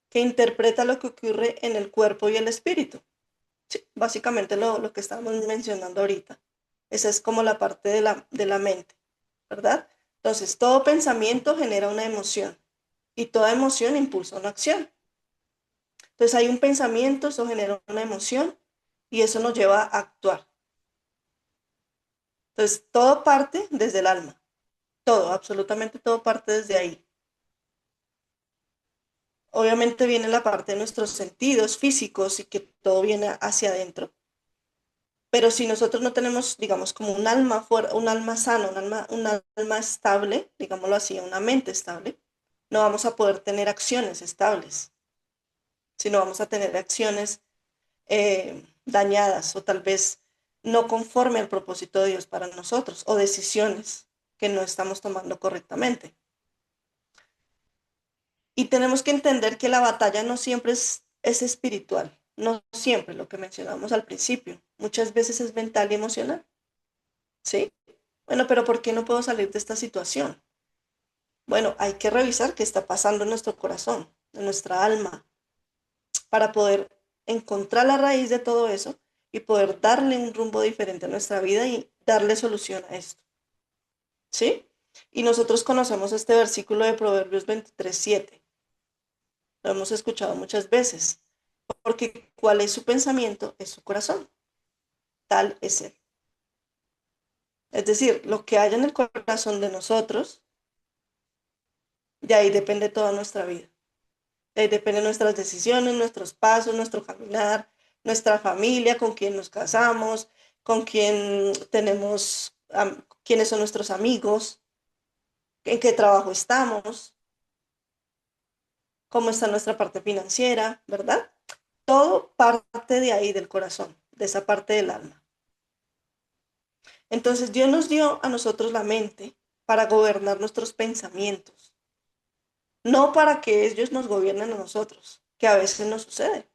que interpreta lo que ocurre en el cuerpo y el espíritu. Sí, básicamente lo que estamos mencionando ahorita. Esa es como la parte de la mente, ¿verdad? Entonces, todo pensamiento genera una emoción y toda emoción impulsa una acción. Entonces, hay un pensamiento, eso genera una emoción y eso nos lleva a actuar. Entonces, todo parte desde el alma. Todo, absolutamente todo parte desde ahí. Obviamente viene la parte de nuestros sentidos físicos y que todo viene hacia adentro. Pero si nosotros no tenemos, digamos, como un alma sano, un alma estable, digámoslo así, una mente estable, no vamos a poder tener acciones estables, sino vamos a tener acciones dañadas o tal vez no conforme al propósito de Dios para nosotros o decisiones que no estamos tomando correctamente. Y tenemos que entender que la batalla no siempre es espiritual, no siempre lo que mencionamos al principio, muchas veces es mental y emocional, ¿sí? Bueno, pero ¿por qué no puedo salir de esta situación? Bueno, hay que revisar qué está pasando en nuestro corazón, en nuestra alma, para poder encontrar la raíz de todo eso y poder darle un rumbo diferente a nuestra vida y darle solución a esto, ¿sí? Y nosotros conocemos este versículo de Proverbios 23:7. Lo hemos escuchado muchas veces, porque cuál es su pensamiento es su corazón, tal es él. Es decir, lo que haya en el corazón de nosotros, de ahí depende toda nuestra vida. De ahí dependen nuestras decisiones, nuestros pasos, nuestro caminar, nuestra familia, con quién nos casamos, con quién tenemos, quiénes son nuestros amigos, en qué trabajo estamos, cómo está nuestra parte financiera, ¿verdad? Todo parte de ahí, del corazón, de esa parte del alma. Entonces Dios nos dio a nosotros la mente para gobernar nuestros pensamientos, no para que ellos nos gobiernen a nosotros, que a veces nos sucede,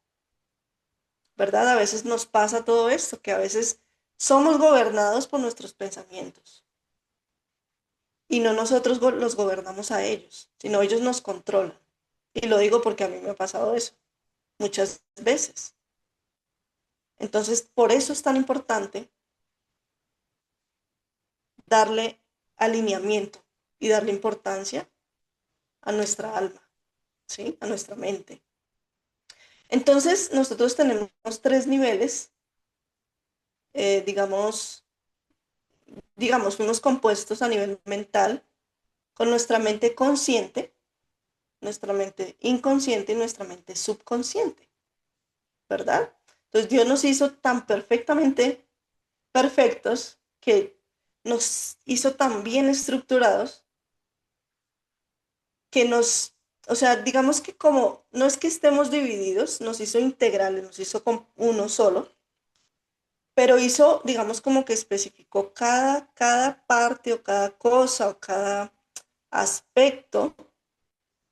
¿verdad? A veces nos pasa todo esto, que a veces somos gobernados por nuestros pensamientos y no nosotros los gobernamos a ellos, sino ellos nos controlan. Y lo digo porque a mí me ha pasado eso muchas veces. Entonces, por eso es tan importante darle alineamiento y darle importancia a nuestra alma, ¿sí? A nuestra mente. Entonces, nosotros tenemos tres niveles, digamos, fuimos compuestos a nivel mental con nuestra mente consciente, nuestra mente inconsciente y nuestra mente subconsciente, ¿verdad? Entonces Dios nos hizo tan perfectamente perfectos que nos hizo tan bien estructurados que o sea, digamos que como no es que estemos divididos, nos hizo integrales, nos hizo con uno solo, pero hizo, digamos, como que especificó cada parte o cada cosa o cada aspecto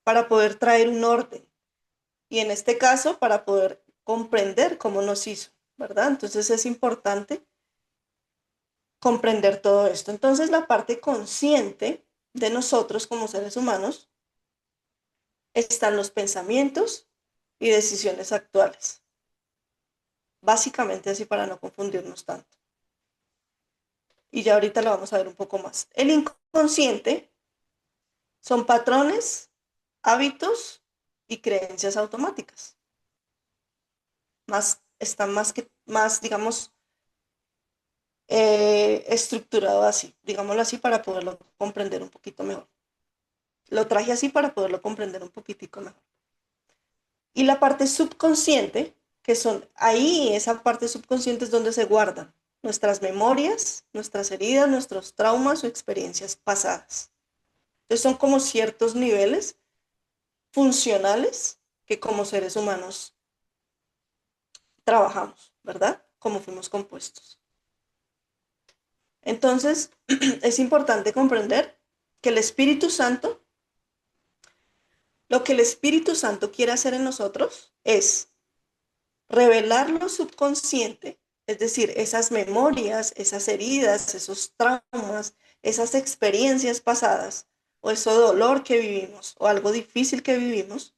para poder traer un orden. Y en este caso, para poder comprender cómo nos hizo, ¿verdad? Entonces es importante comprender todo esto. Entonces la parte consciente de nosotros como seres humanos están los pensamientos y decisiones actuales. Básicamente así para no confundirnos tanto. Y ya ahorita lo vamos a ver un poco más. El inconsciente son patrones, hábitos y creencias automáticas. Están más, digamos, estructurado así, digámoslo así, para poderlo comprender un poquito mejor. Lo traje así para poderlo comprender un poquitico mejor. Y la parte subconsciente, que son ahí, esa parte subconsciente es donde se guardan nuestras memorias, nuestras heridas, nuestros traumas o experiencias pasadas. Entonces son como ciertos niveles funcionales que como seres humanos trabajamos, ¿verdad? Como fuimos compuestos. Entonces, es importante comprender que el Espíritu Santo, lo que el Espíritu Santo quiere hacer en nosotros es revelar lo subconsciente, es decir, esas memorias, esas heridas, esos traumas, esas experiencias pasadas, o ese dolor que vivimos, o algo difícil que vivimos,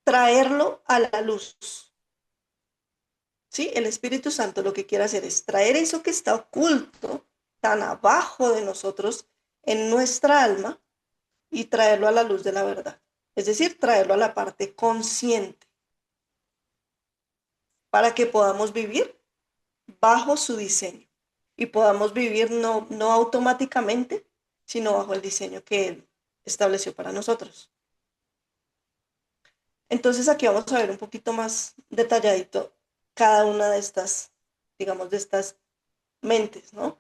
traerlo a la luz. ¿Sí? El Espíritu Santo lo que quiere hacer es traer eso que está oculto, tan abajo de nosotros, en nuestra alma, y traerlo a la luz de la verdad. Es decir, traerlo a la parte consciente, para que podamos vivir bajo su diseño y podamos vivir no automáticamente, sino bajo el diseño que Él estableció para nosotros. Entonces aquí vamos a ver un poquito más detalladito cada una de estas, digamos, de estas mentes, ¿no?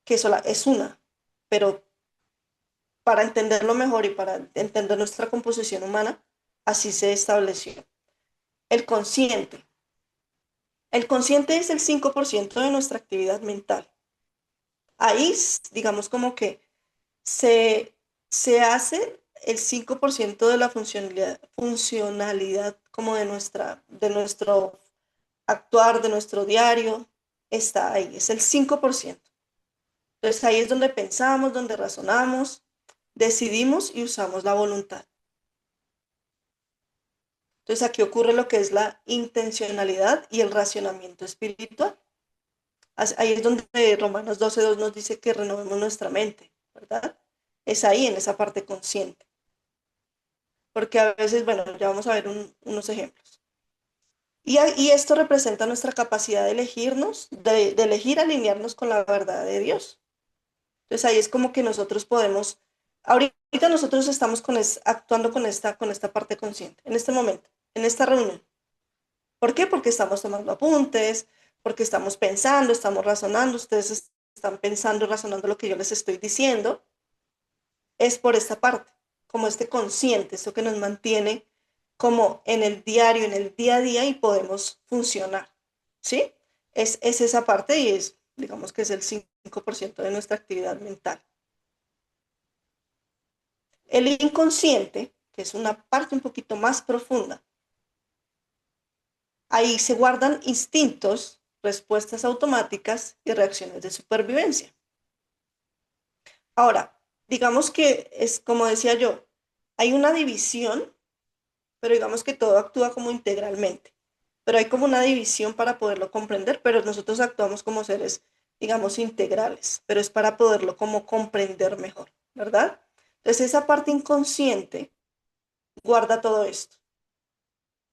Que sola es una, pero para entenderlo mejor y para entender nuestra composición humana, así se estableció. El consciente. El consciente es el 5% de nuestra actividad mental. Ahí, digamos como que se hace el 5% de la funcionalidad como de nuestro actuar, de nuestro diario, está ahí, es el 5%. Entonces ahí es donde pensamos, donde razonamos, decidimos y usamos la voluntad. Entonces aquí ocurre lo que es la intencionalidad y el racionamiento espiritual. Ahí es donde Romanos 12:2 nos dice que renovemos nuestra mente, ¿verdad? Es ahí, en esa parte consciente. Porque a veces, bueno, ya vamos a ver unos ejemplos. Y esto representa nuestra capacidad de elegirnos, de elegir alinearnos con la verdad de Dios. Entonces ahí es como que nosotros podemos, ahorita nosotros estamos actuando con esta parte consciente, en este momento, en esta reunión. ¿Por qué? Porque estamos tomando apuntes, porque estamos pensando, estamos razonando, ustedes están pensando, razonando lo que yo les estoy diciendo. Es por esta parte, como este consciente, esto que nos mantiene como en el diario, en el día a día y podemos funcionar, ¿sí? Es esa parte y digamos que es el 5% de nuestra actividad mental. El inconsciente, que es una parte un poquito más profunda, ahí se guardan instintos, respuestas automáticas y reacciones de supervivencia. Ahora, digamos que es como decía yo, hay una división, pero digamos que todo actúa como integralmente. Pero hay como una división para poderlo comprender, pero nosotros actuamos como seres, digamos, integrales, pero es para poderlo como comprender mejor, ¿verdad? Entonces esa parte inconsciente guarda todo esto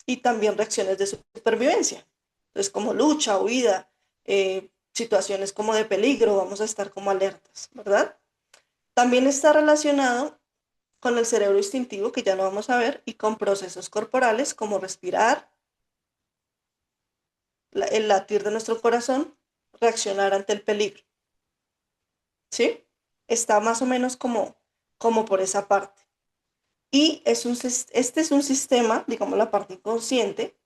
y también reacciones de supervivencia. Entonces como lucha, huida, situaciones como de peligro, vamos a estar como alertas, ¿verdad? También está relacionado con el cerebro instintivo, que ya lo vamos a ver, y con procesos corporales como respirar, el latir de nuestro corazón, reaccionar ante el peligro. ¿Sí? Está más o menos como por esa parte. Y este es un sistema, digamos la parte inconsciente,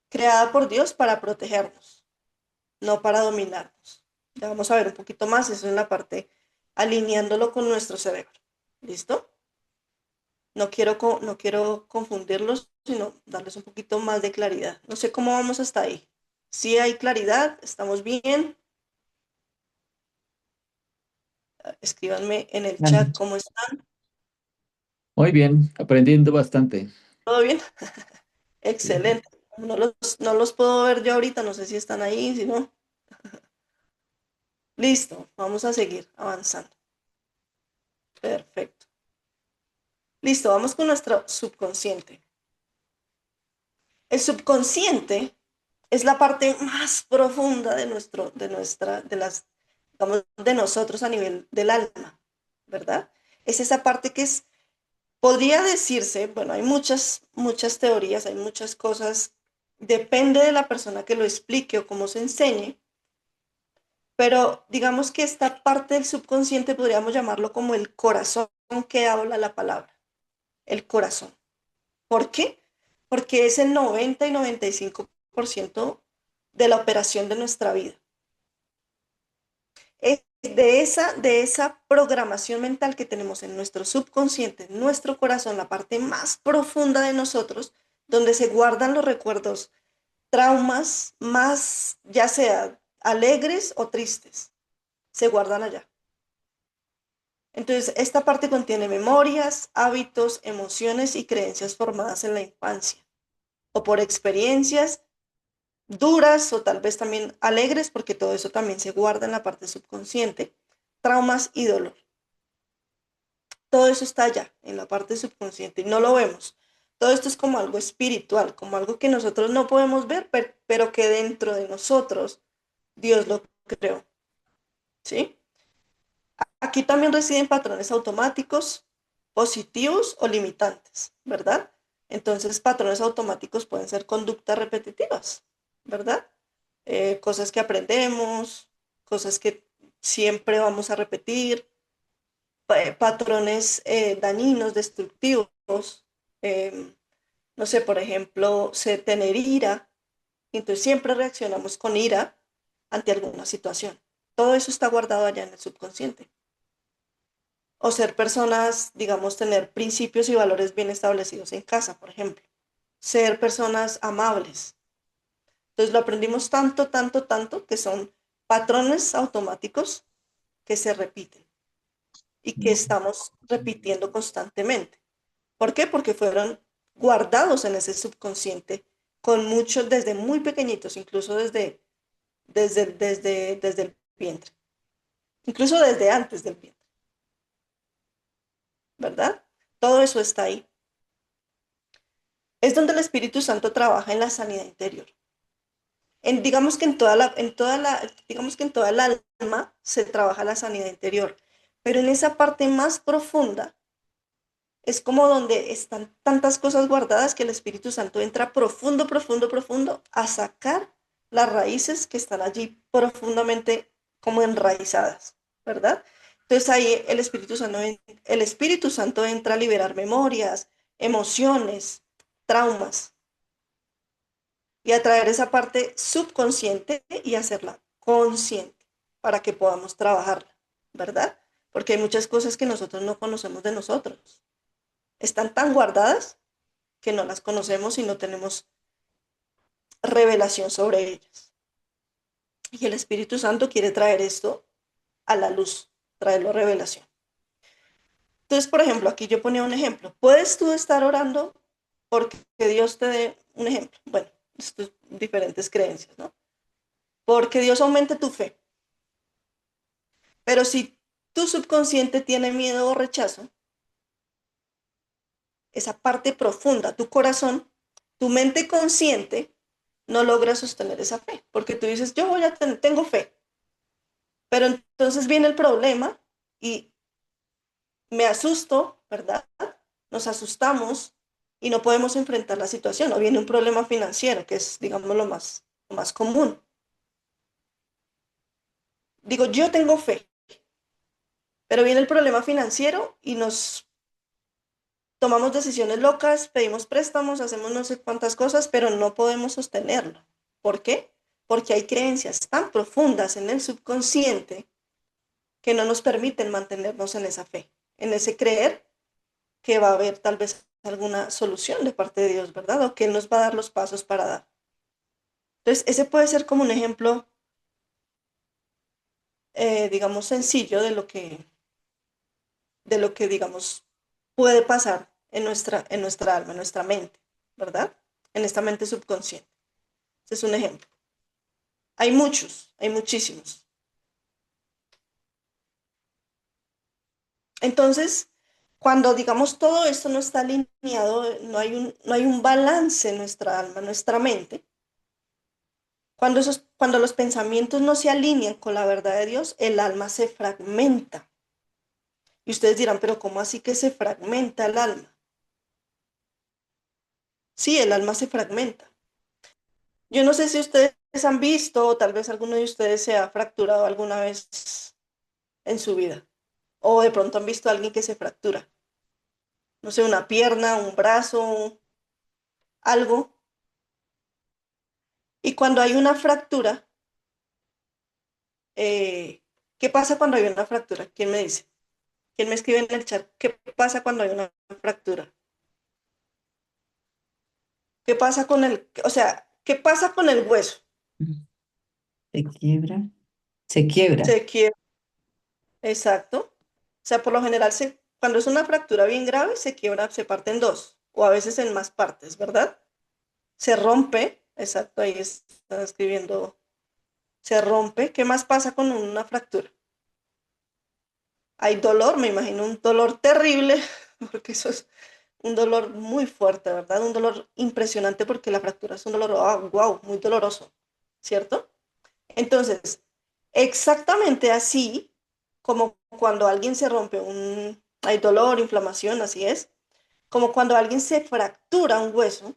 creada por Dios para protegernos, no para dominarnos. Ya vamos a ver un poquito más, eso en la parte alineándolo con nuestro cerebro. ¿Listo? no quiero confundirlos, sino darles un poquito más de claridad. No sé cómo vamos hasta ahí. Si hay claridad, estamos bien. Escríbanme en el chat cómo están. Muy bien, aprendiendo bastante. ¿Todo bien? Sí. Excelente. No los puedo ver yo ahorita, no sé si están ahí, si no. Listo, vamos a seguir avanzando. Perfecto. Listo, vamos con nuestro subconsciente. El subconsciente es la parte más profunda de digamos, de nosotros a nivel del alma, ¿verdad? Es esa parte que es, podría decirse, bueno, hay muchas teorías, hay muchas cosas, depende de la persona que lo explique o cómo se enseñe, pero digamos que esta parte del subconsciente podríamos llamarlo como el corazón que habla la palabra, el corazón. ¿Por qué? Porque es el 90 y 95% de la operación de nuestra vida. Es de esa programación mental que tenemos en nuestro subconsciente, en nuestro corazón, la parte más profunda de nosotros, donde se guardan los recuerdos, traumas más, ya sea alegres o tristes, se guardan allá. Entonces, esta parte contiene memorias, hábitos, emociones y creencias formadas en la infancia o por experiencias duras o tal vez también alegres, porque todo eso también se guarda en la parte subconsciente, traumas y dolor. Todo eso está allá, en la parte subconsciente, y no lo vemos. Todo esto es como algo espiritual, como algo que nosotros no podemos ver, pero que dentro de nosotros Dios lo creó. ¿Sí? Aquí también residen patrones automáticos, positivos o limitantes, ¿verdad? Entonces, patrones automáticos pueden ser conductas repetitivas, ¿verdad? Cosas que aprendemos, cosas que siempre vamos a repetir, patrones dañinos, destructivos, eh, no sé, por ejemplo, tener ira, entonces siempre reaccionamos con ira ante alguna situación. Todo eso está guardado allá en el subconsciente. O ser personas, digamos, tener principios y valores bien establecidos en casa, por ejemplo. Ser personas amables. Entonces lo aprendimos tanto, que son patrones automáticos que se repiten y que estamos repitiendo constantemente. ¿Por qué? Porque fueron guardados en ese subconsciente con muchos, desde muy pequeñitos, incluso desde el vientre, incluso desde antes del vientre, ¿verdad? Todo eso está ahí. Es donde el Espíritu Santo trabaja en la sanidad interior. Digamos que digamos que en toda el alma se trabaja la sanidad interior, pero en esa parte más profunda es como donde están tantas cosas guardadas que el Espíritu Santo entra profundo a sacar las raíces que están allí profundamente como enraizadas, ¿verdad? Entonces ahí el Espíritu Santo entra a liberar memorias, emociones, traumas y a traer esa parte subconsciente y hacerla consciente para que podamos trabajarla, ¿verdad? Porque hay muchas cosas que nosotros no conocemos de nosotros. Están tan guardadas que no las conocemos y no tenemos revelación sobre ellas. Y el Espíritu Santo quiere traer esto a la luz, traerlo a revelación. Entonces, por ejemplo, aquí yo ponía un ejemplo. ¿Puedes tú estar orando porque Dios te dé un ejemplo? Bueno, estas diferentes creencias, ¿no? Porque Dios aumente tu fe. Pero si tu subconsciente tiene miedo o rechazo, esa parte profunda, tu corazón, tu mente consciente, no logra sostener esa fe, porque tú dices, yo tengo fe, pero entonces viene el problema y me asusto, ¿verdad? Nos asustamos y no podemos enfrentar la situación, o viene un problema financiero, que es, digamos, lo más común. Digo, yo tengo fe, pero viene el problema financiero y nos tomamos decisiones locas, pedimos préstamos, hacemos no sé cuántas cosas, pero no podemos sostenerlo. ¿Por qué? Porque hay creencias tan profundas en el subconsciente que no nos permiten mantenernos en esa fe, en ese creer que va a haber tal vez alguna solución de parte de Dios, ¿verdad? O que Él nos va a dar los pasos para dar. Entonces, ese puede ser como un ejemplo, digamos, sencillo de lo que, digamos, puede pasar en nuestra alma, en nuestra mente, ¿verdad? En esta mente subconsciente. Ese es un ejemplo. Hay muchos, hay muchísimos. Entonces, cuando, digamos, todo esto no está alineado, no hay un balance en nuestra alma, en nuestra mente, cuando los pensamientos no se alinean con la verdad de Dios, el alma se fragmenta. Y ustedes dirán, pero ¿cómo así que se fragmenta el alma? Sí, el alma se fragmenta. Yo no sé si ustedes han visto o tal vez alguno de ustedes se ha fracturado alguna vez en su vida. O de pronto han visto a alguien que se fractura. No sé, una pierna, un brazo, algo. Y cuando hay una fractura, ¿qué pasa cuando hay una fractura? ¿Quién me dice? ¿Quién me escribe en el chat? ¿Qué pasa cuando hay una fractura? ¿Qué pasa con o sea, qué pasa con el hueso? Se quiebra. Se quiebra. Se quiebra, exacto. O sea, por lo general, cuando es una fractura bien grave, se quiebra, se parte en dos, o a veces en más partes, ¿verdad? Se rompe, exacto, ahí está escribiendo, se rompe. ¿Qué más pasa con una fractura? Hay dolor, me imagino un dolor terrible, porque eso es un dolor muy fuerte, ¿verdad? Un dolor impresionante porque la fractura es un dolor, wow, muy doloroso, ¿cierto? Entonces, exactamente así como cuando alguien se rompe hay dolor, inflamación, así es, como cuando alguien se fractura un hueso,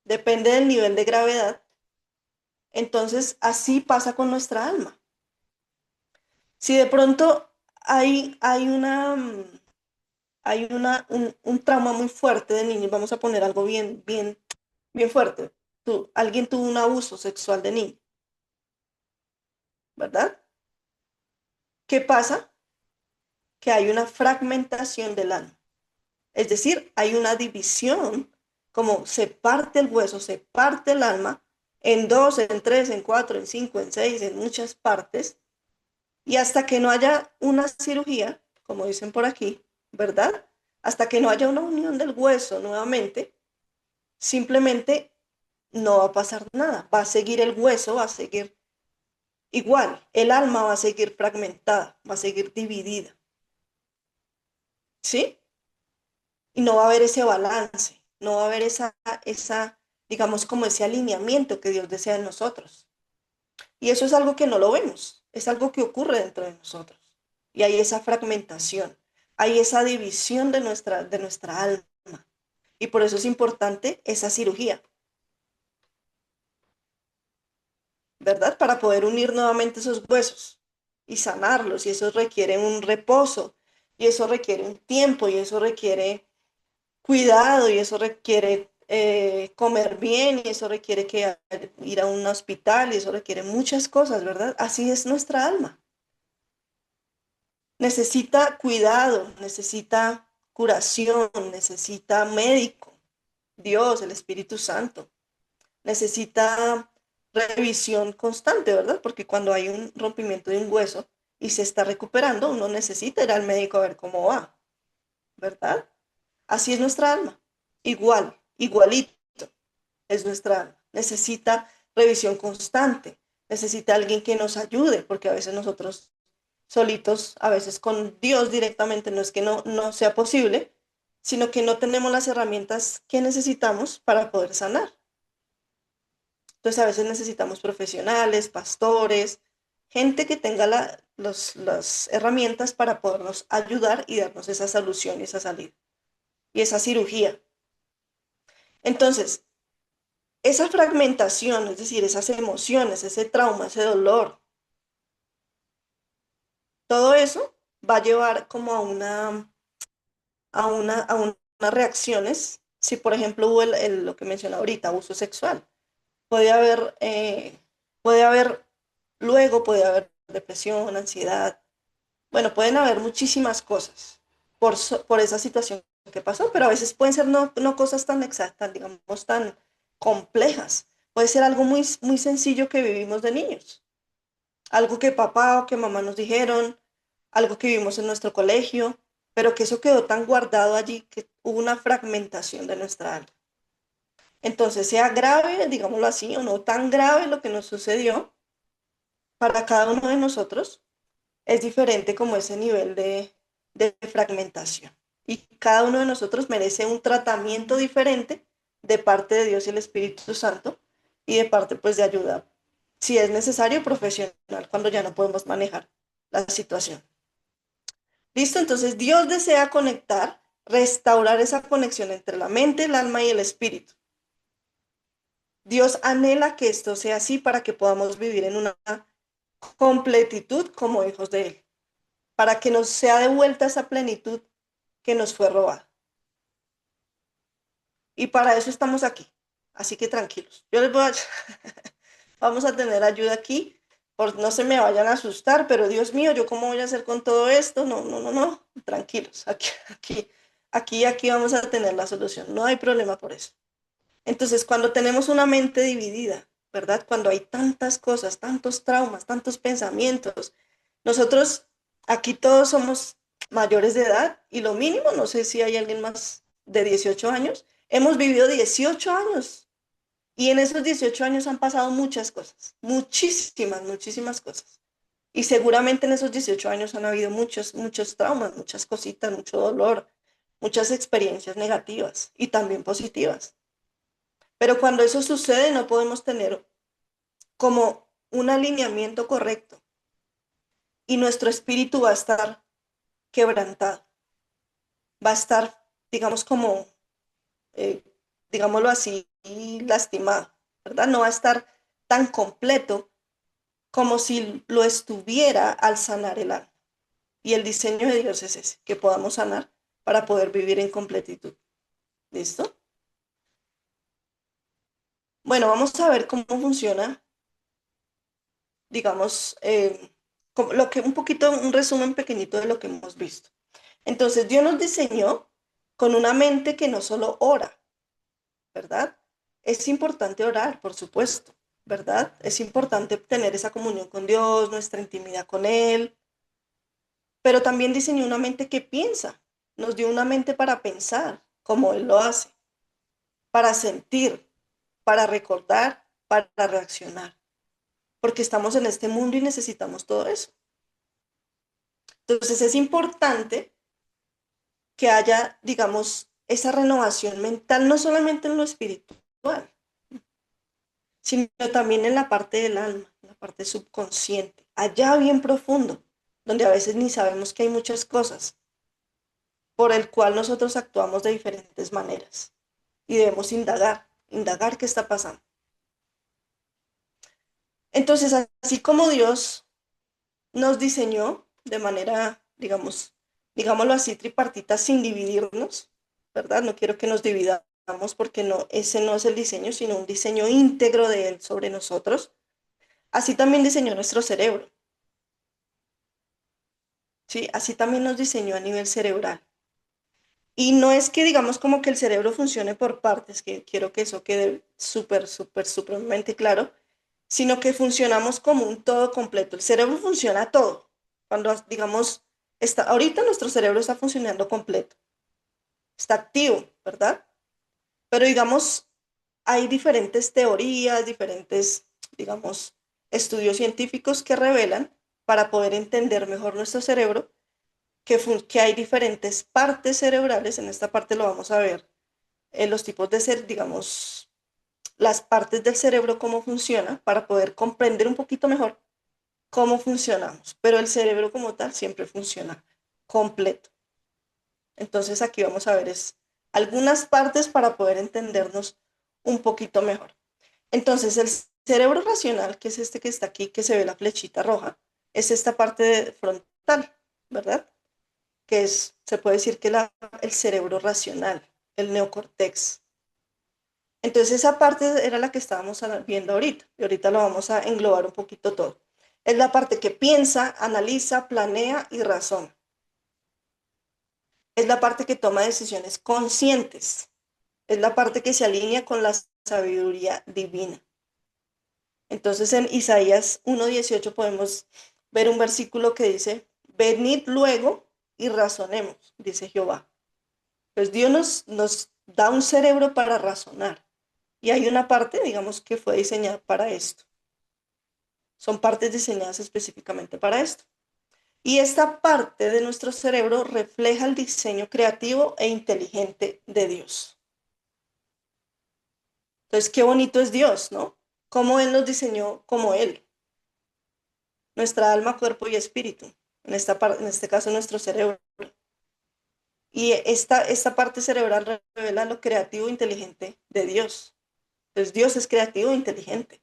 depende del nivel de gravedad, entonces así pasa con nuestra alma. Si de pronto hay un trauma muy fuerte de niños, vamos a poner algo bien fuerte. Alguien tuvo un abuso sexual de niño, ¿verdad? ¿Qué pasa? Que hay una fragmentación del alma. Es decir, hay una división, como se parte el hueso, se parte el alma en dos, en tres, en cuatro, en cinco, en seis, en muchas partes, y hasta que no haya una cirugía, como dicen por aquí, ¿verdad? Hasta que no haya una unión del hueso nuevamente, simplemente no va a pasar nada. Va a seguir el hueso, va a seguir igual. El alma va a seguir fragmentada, va a seguir dividida. ¿Sí? Y no va a haber ese balance, no va a haber digamos, como ese alineamiento que Dios desea en nosotros. Y eso es algo que no lo vemos, es algo que ocurre dentro de nosotros. Y hay esa fragmentación, hay esa división de nuestra alma. Y por eso es importante esa cirugía, ¿verdad? Para poder unir nuevamente esos huesos y sanarlos. Y eso requiere un reposo, y eso requiere un tiempo, y eso requiere cuidado, y eso requiere comer bien, y eso requiere ir a un hospital, y eso requiere muchas cosas, ¿verdad? Así es nuestra alma. Necesita cuidado, necesita curación, necesita médico, Dios, el Espíritu Santo. Necesita revisión constante, ¿verdad? Porque cuando hay un rompimiento de un hueso y se está recuperando, uno necesita ir al médico a ver cómo va, ¿verdad? Así es nuestra alma. Igual, igualito es nuestra alma. Necesita revisión constante. Necesita alguien que nos ayude, porque a veces nosotros solitos, a veces con Dios directamente, no es que no sea posible, sino que no tenemos las herramientas que necesitamos para poder sanar. Entonces a veces necesitamos profesionales, pastores, gente que tenga las herramientas para podernos ayudar y darnos esa solución y esa salida y esa cirugía. Entonces, esa fragmentación, es decir, esas emociones, ese trauma, ese dolor, todo eso va a llevar como a unas reacciones. Si, por ejemplo, hubo lo que mencioné ahorita, abuso sexual, puede haber, puede haber, luego puede haber depresión, ansiedad. Bueno, pueden haber muchísimas cosas. por esa situación que pasó, pero a veces pueden ser no cosas tan exactas, digamos, tan complejas. Puede ser algo muy sencillo que vivimos de niños, algo que papá o que mamá nos dijeron, algo que vivimos en nuestro colegio, pero que eso quedó tan guardado allí que hubo una fragmentación de nuestra alma. Entonces, sea grave, digámoslo así, o no tan grave lo que nos sucedió, para cada uno de nosotros es diferente como ese nivel de fragmentación. Y cada uno de nosotros merece un tratamiento diferente de parte de Dios y el Espíritu Santo y de parte pues de ayuda, si es necesario, profesional, cuando ya no podemos manejar la situación. ¿Listo? Entonces Dios desea conectar, restaurar esa conexión entre la mente, el alma y el espíritu. Dios anhela que esto sea así para que podamos vivir en una completitud como hijos de Él, para que nos sea devuelta esa plenitud que nos fue robada. Y para eso estamos aquí. Así que tranquilos. Yo les voy a... Vamos a tener ayuda aquí. No se me vayan a asustar, pero Dios mío, ¿yo cómo voy a hacer con todo esto? No, no, no, no. Tranquilos. Aquí vamos a tener la solución. No hay problema por eso. Entonces, cuando tenemos una mente dividida, ¿verdad? Cuando hay tantas cosas, tantos traumas, tantos pensamientos, nosotros aquí todos somos mayores de edad y lo mínimo, no sé si hay alguien más de 18 años, hemos vivido 18 años y en esos 18 años han pasado muchas cosas, muchísimas cosas. Y seguramente en esos 18 años han habido muchos traumas, muchas cositas, mucho dolor, muchas experiencias negativas y también positivas. Pero cuando eso sucede no podemos tener como un alineamiento correcto y nuestro espíritu va a estar quebrantado, va a estar, digamos, como, eh, digámoslo así, lastimado, ¿verdad? No va a estar tan completo como si lo estuviera al sanar el alma. Y el diseño de Dios es ese, que podamos sanar para poder vivir en completitud. ¿Listo? Bueno, vamos a ver cómo funciona, digamos, un poquito, un resumen pequeñito de lo que hemos visto. Entonces, Dios nos diseñó con una mente que no solo ora, ¿verdad? Es importante orar, por supuesto, ¿verdad? Es importante tener esa comunión con Dios, nuestra intimidad con Él, pero también diseñó una mente que piensa, nos dio una mente para pensar, como Él lo hace, para sentir, para recordar, para reaccionar, porque estamos en este mundo y necesitamos todo eso. Entonces es importante que haya, digamos, esa renovación mental, no solamente en lo espiritual, sino también en la parte del alma, en la parte subconsciente, allá bien profundo, donde a veces ni sabemos que hay muchas cosas por el cual nosotros actuamos de diferentes maneras y debemos indagar qué está pasando. Entonces, así como Dios nos diseñó de manera, digámoslo así, tripartita, sin dividirnos, ¿verdad? No quiero que nos dividamos porque no, ese no es el diseño, sino un diseño íntegro de Él sobre nosotros. Así también diseñó nuestro cerebro, ¿sí? Así también nos diseñó a nivel cerebral. Y no es que digamos como que el cerebro funcione por partes, que quiero que eso quede supremamente claro, sino que funcionamos como un todo completo. El cerebro funciona todo. Cuando, digamos, ahorita nuestro cerebro está funcionando completo, está activo, ¿verdad? Pero digamos, hay diferentes teorías, diferentes, digamos, estudios científicos que revelan, para poder entender mejor nuestro cerebro, que hay diferentes partes cerebrales. En esta parte lo vamos a ver, los tipos de digamos, las partes del cerebro, cómo funciona, para poder comprender un poquito mejor cómo funcionamos. Pero el cerebro como tal siempre funciona completo. Entonces aquí vamos a ver algunas partes para poder entendernos un poquito mejor. Entonces el cerebro racional, que es este que está aquí, que se ve la flechita roja, es esta parte frontal, ¿verdad? Se puede decir que el cerebro racional, el neocortex. Entonces esa parte era la que estábamos viendo ahorita, y ahorita lo vamos a englobar un poquito todo. Es la parte que piensa, analiza, planea y razona. es la parte que toma decisiones conscientes, es la parte que se alinea con la sabiduría divina. Entonces en Isaías 1:18 podemos ver un versículo que dice, venid luego y razonemos, dice Jehová. Pues Dios nos da un cerebro para razonar y hay una parte, digamos, que fue diseñada para esto. Son partes diseñadas específicamente para esto. Y esta parte de nuestro cerebro refleja el diseño creativo e inteligente de Dios. Entonces, qué bonito es Dios, ¿no? Cómo Él nos diseñó como Él. Nuestra alma, cuerpo y espíritu. En este caso, nuestro cerebro. Y esta parte cerebral revela lo creativo e inteligente de Dios. Entonces, Dios es creativo e inteligente.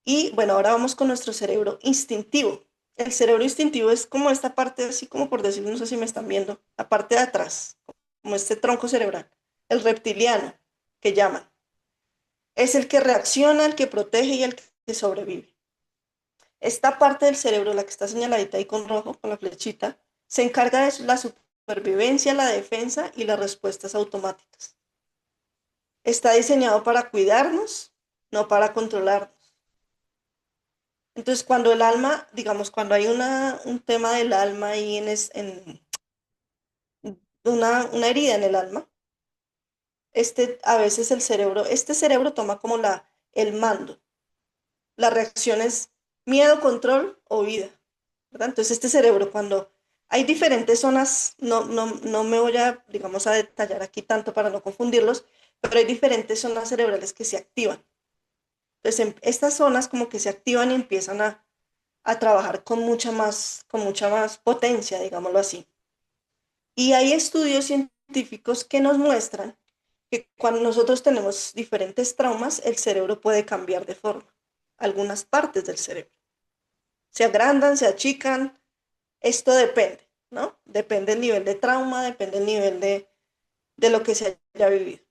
Y bueno, ahora vamos con nuestro cerebro instintivo. El cerebro instintivo es como esta parte, así como por decirlo, no sé si me están viendo, la parte de atrás, como este tronco cerebral, el reptiliano, que llaman. Es el que reacciona, el que protege y el que sobrevive. Esta parte del cerebro, la que está señaladita ahí con rojo, con la flechita, se encarga de la supervivencia, la defensa y las respuestas automáticas. Está diseñado para cuidarnos, no para controlarnos. Entonces, cuando el alma, digamos, cuando hay un tema del alma ahí en una herida en el alma, a veces este cerebro toma como el mando. La reacción es miedo, control o vida, ¿verdad? Entonces, este cerebro, cuando hay diferentes zonas, no me voy a, digamos, a detallar aquí tanto para no confundirlos, pero hay diferentes zonas cerebrales que se activan. Entonces, estas zonas como que se activan y empiezan a trabajar con mucha más potencia, digámoslo así. Y hay estudios científicos que nos muestran que cuando nosotros tenemos diferentes traumas, el cerebro puede cambiar de forma, algunas partes del cerebro. Se agrandan, se achican, esto depende, ¿no? Depende del nivel de trauma, depende del nivel de lo que se haya vivido.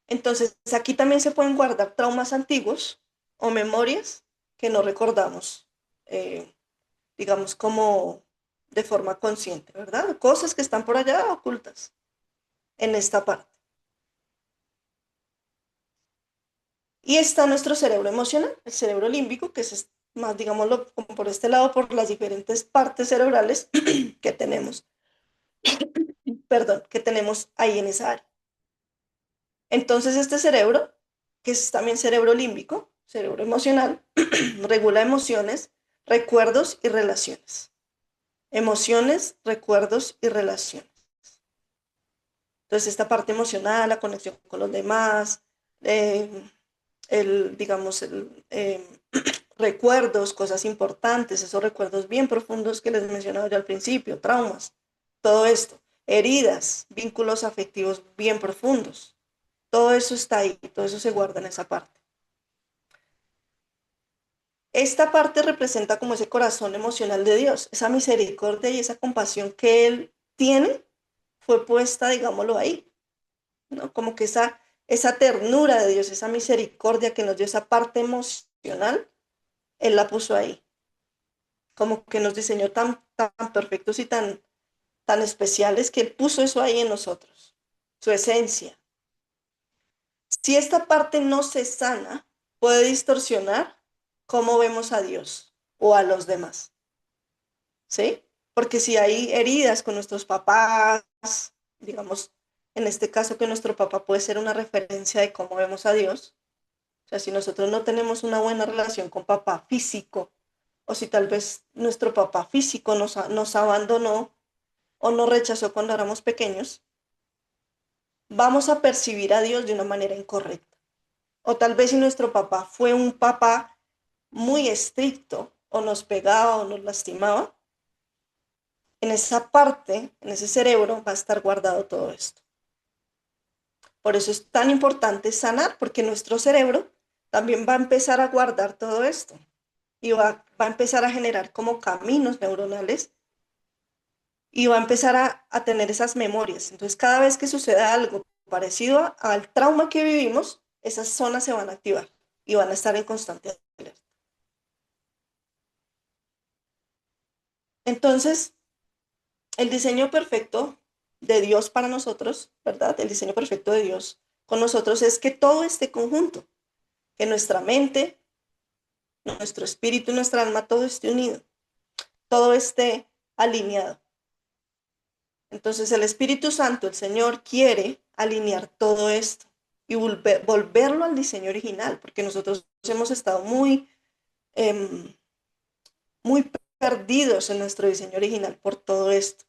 Entonces, aquí también se pueden guardar traumas antiguos o memorias que no recordamos, digamos, como de forma consciente, ¿verdad? Cosas que están por allá ocultas en esta parte. Y está nuestro cerebro emocional, el cerebro límbico, que es más, digámoslo, como por este lado, por las diferentes partes cerebrales que tenemos, perdón, que tenemos ahí en esa área. Entonces, este cerebro, que es también cerebro límbico, cerebro emocional, regula emociones, recuerdos y relaciones. Emociones, recuerdos y relaciones. Entonces, esta parte emocional, la conexión con los demás, digamos, recuerdos, cosas importantes, esos recuerdos bien profundos que les mencionaba yo al principio, traumas, todo esto, heridas, vínculos afectivos bien profundos. Todo eso está ahí, todo eso se guarda en esa parte. Esta parte representa como ese corazón emocional de Dios, esa misericordia y esa compasión que Él tiene fue puesta, digámoslo ahí, ¿no? Como que esa ternura de Dios, esa misericordia que nos dio, esa parte emocional, Él la puso ahí. Como que nos diseñó tan perfectos y tan especiales que Él puso eso ahí en nosotros, su esencia. Si esta parte no se sana, puede distorsionar cómo vemos a Dios o a los demás, ¿sí? Porque si hay heridas con nuestros papás, digamos, en este caso que nuestro papá puede ser una referencia de cómo vemos a Dios, o sea, si nosotros no tenemos una buena relación con papá físico, o si tal vez nuestro papá físico nos abandonó o nos rechazó cuando éramos pequeños, vamos a percibir a Dios de una manera incorrecta. O tal vez si nuestro papá fue un papá muy estricto, o nos pegaba o nos lastimaba, en esa parte, en ese cerebro, va a estar guardado todo esto. Por eso es tan importante sanar, porque nuestro cerebro también va a empezar a guardar todo esto y va a empezar a generar como caminos neuronales y va a empezar a tener esas memorias. Entonces, cada vez que suceda algo parecido al trauma que vivimos, esas zonas se van a activar y van a estar en constante alerta. Entonces, el diseño perfecto de Dios para nosotros, ¿verdad? El diseño perfecto de Dios con nosotros es que todo esté conjunto, que nuestra mente, nuestro espíritu y nuestra alma, todo esté unido, todo esté alineado. Entonces el Espíritu Santo, el Señor, quiere alinear todo esto y volverlo al diseño original, porque nosotros hemos estado em, muy perdidos en nuestro diseño original por todo esto,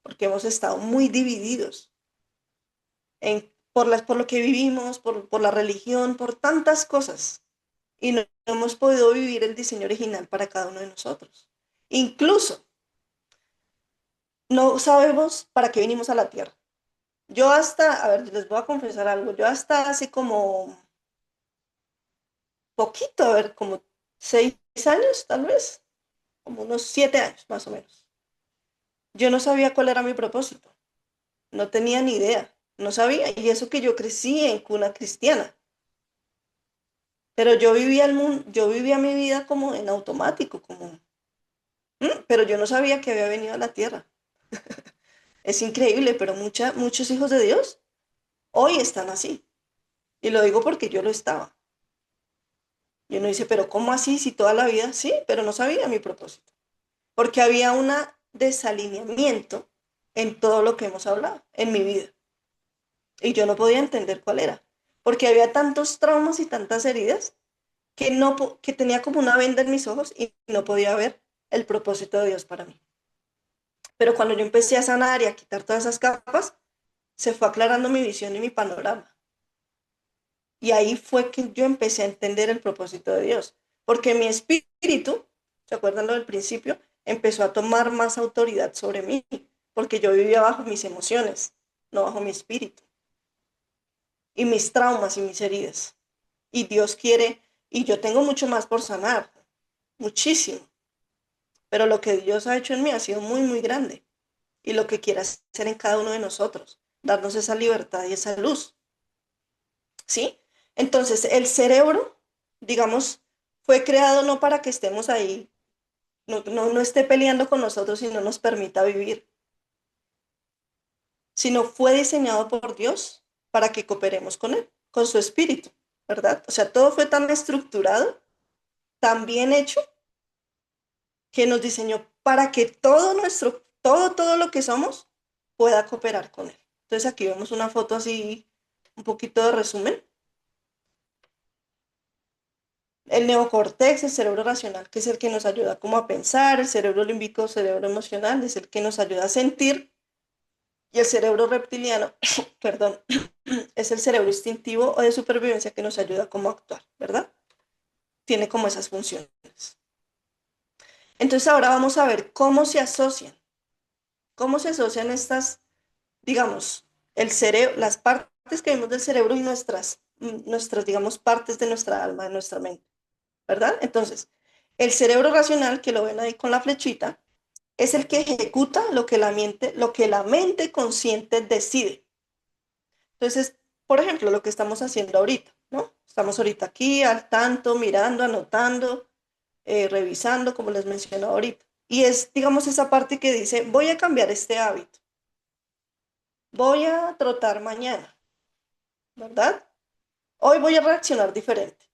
porque hemos estado muy divididos por lo que vivimos, por la religión, por tantas cosas, y no hemos podido vivir el diseño original para cada uno de nosotros. Incluso no sabemos para qué vinimos a la tierra. Yo hasta, a ver, les voy a confesar algo, yo hasta hace como poquito, a ver, como 6 años tal vez, como unos 7 años más o menos. Yo no sabía cuál era mi propósito, no tenía ni idea, no sabía, y eso que yo crecí en cuna cristiana, pero yo vivía el mundo, yo vivía mi vida como en automático, como, pero yo no sabía que había venido a la tierra. Es increíble, pero muchos hijos de Dios hoy están así, y lo digo porque yo lo estaba. Y uno dice, pero ¿cómo así? Si toda la vida, sí, pero no sabía mi propósito. Porque había un desalineamiento en todo lo que hemos hablado, en mi vida. Y yo no podía entender cuál era. Porque había tantos traumas y tantas heridas que, que tenía como una venda en mis ojos y no podía ver el propósito de Dios para mí. Pero cuando yo empecé a sanar y a quitar todas esas capas, se fue aclarando mi visión y mi panorama. Y ahí fue que yo empecé a entender el propósito de Dios, porque mi espíritu, ¿se acuerdan lo del principio? Empezó a tomar más autoridad sobre mí, porque yo vivía bajo mis emociones, no bajo mi espíritu, y mis traumas y mis heridas. Y Dios quiere, y yo tengo mucho más por sanar, muchísimo, pero lo que Dios ha hecho en mí ha sido muy, muy grande, y lo que quiere hacer en cada uno de nosotros, darnos esa libertad y esa luz. ¿Sí? Entonces, el cerebro, digamos, fue creado no para que estemos ahí, no esté peleando con nosotros y no nos permita vivir, sino fue diseñado por Dios para que cooperemos con Él, con su espíritu, ¿verdad? O sea, todo fue tan estructurado, tan bien hecho, que nos diseñó para que todo lo que somos pueda cooperar con Él. Entonces, aquí vemos una foto así, un poquito de resumen. El neocortex, el cerebro racional, que es el que nos ayuda como a pensar, el cerebro límbico, cerebro emocional, es el que nos ayuda a sentir, y el cerebro reptiliano, perdón, es el cerebro instintivo o de supervivencia que nos ayuda como a actuar, ¿verdad? Tiene como esas funciones. Entonces ahora vamos a ver cómo se asocian estas, digamos, el cerebro, las partes que vemos del cerebro y nuestras, digamos, partes de nuestra alma, de nuestra mente. ¿Verdad? Entonces, el cerebro racional, que lo ven ahí con la flechita, es el que ejecuta lo que la mente consciente decide. Entonces, por ejemplo, lo que estamos haciendo ahorita, ¿no? Estamos ahorita aquí al tanto, mirando, anotando, revisando, como les mencioné ahorita. Y es, digamos, esa parte que dice, voy a cambiar este hábito, voy a trotar mañana, ¿verdad? Hoy voy a reaccionar diferente,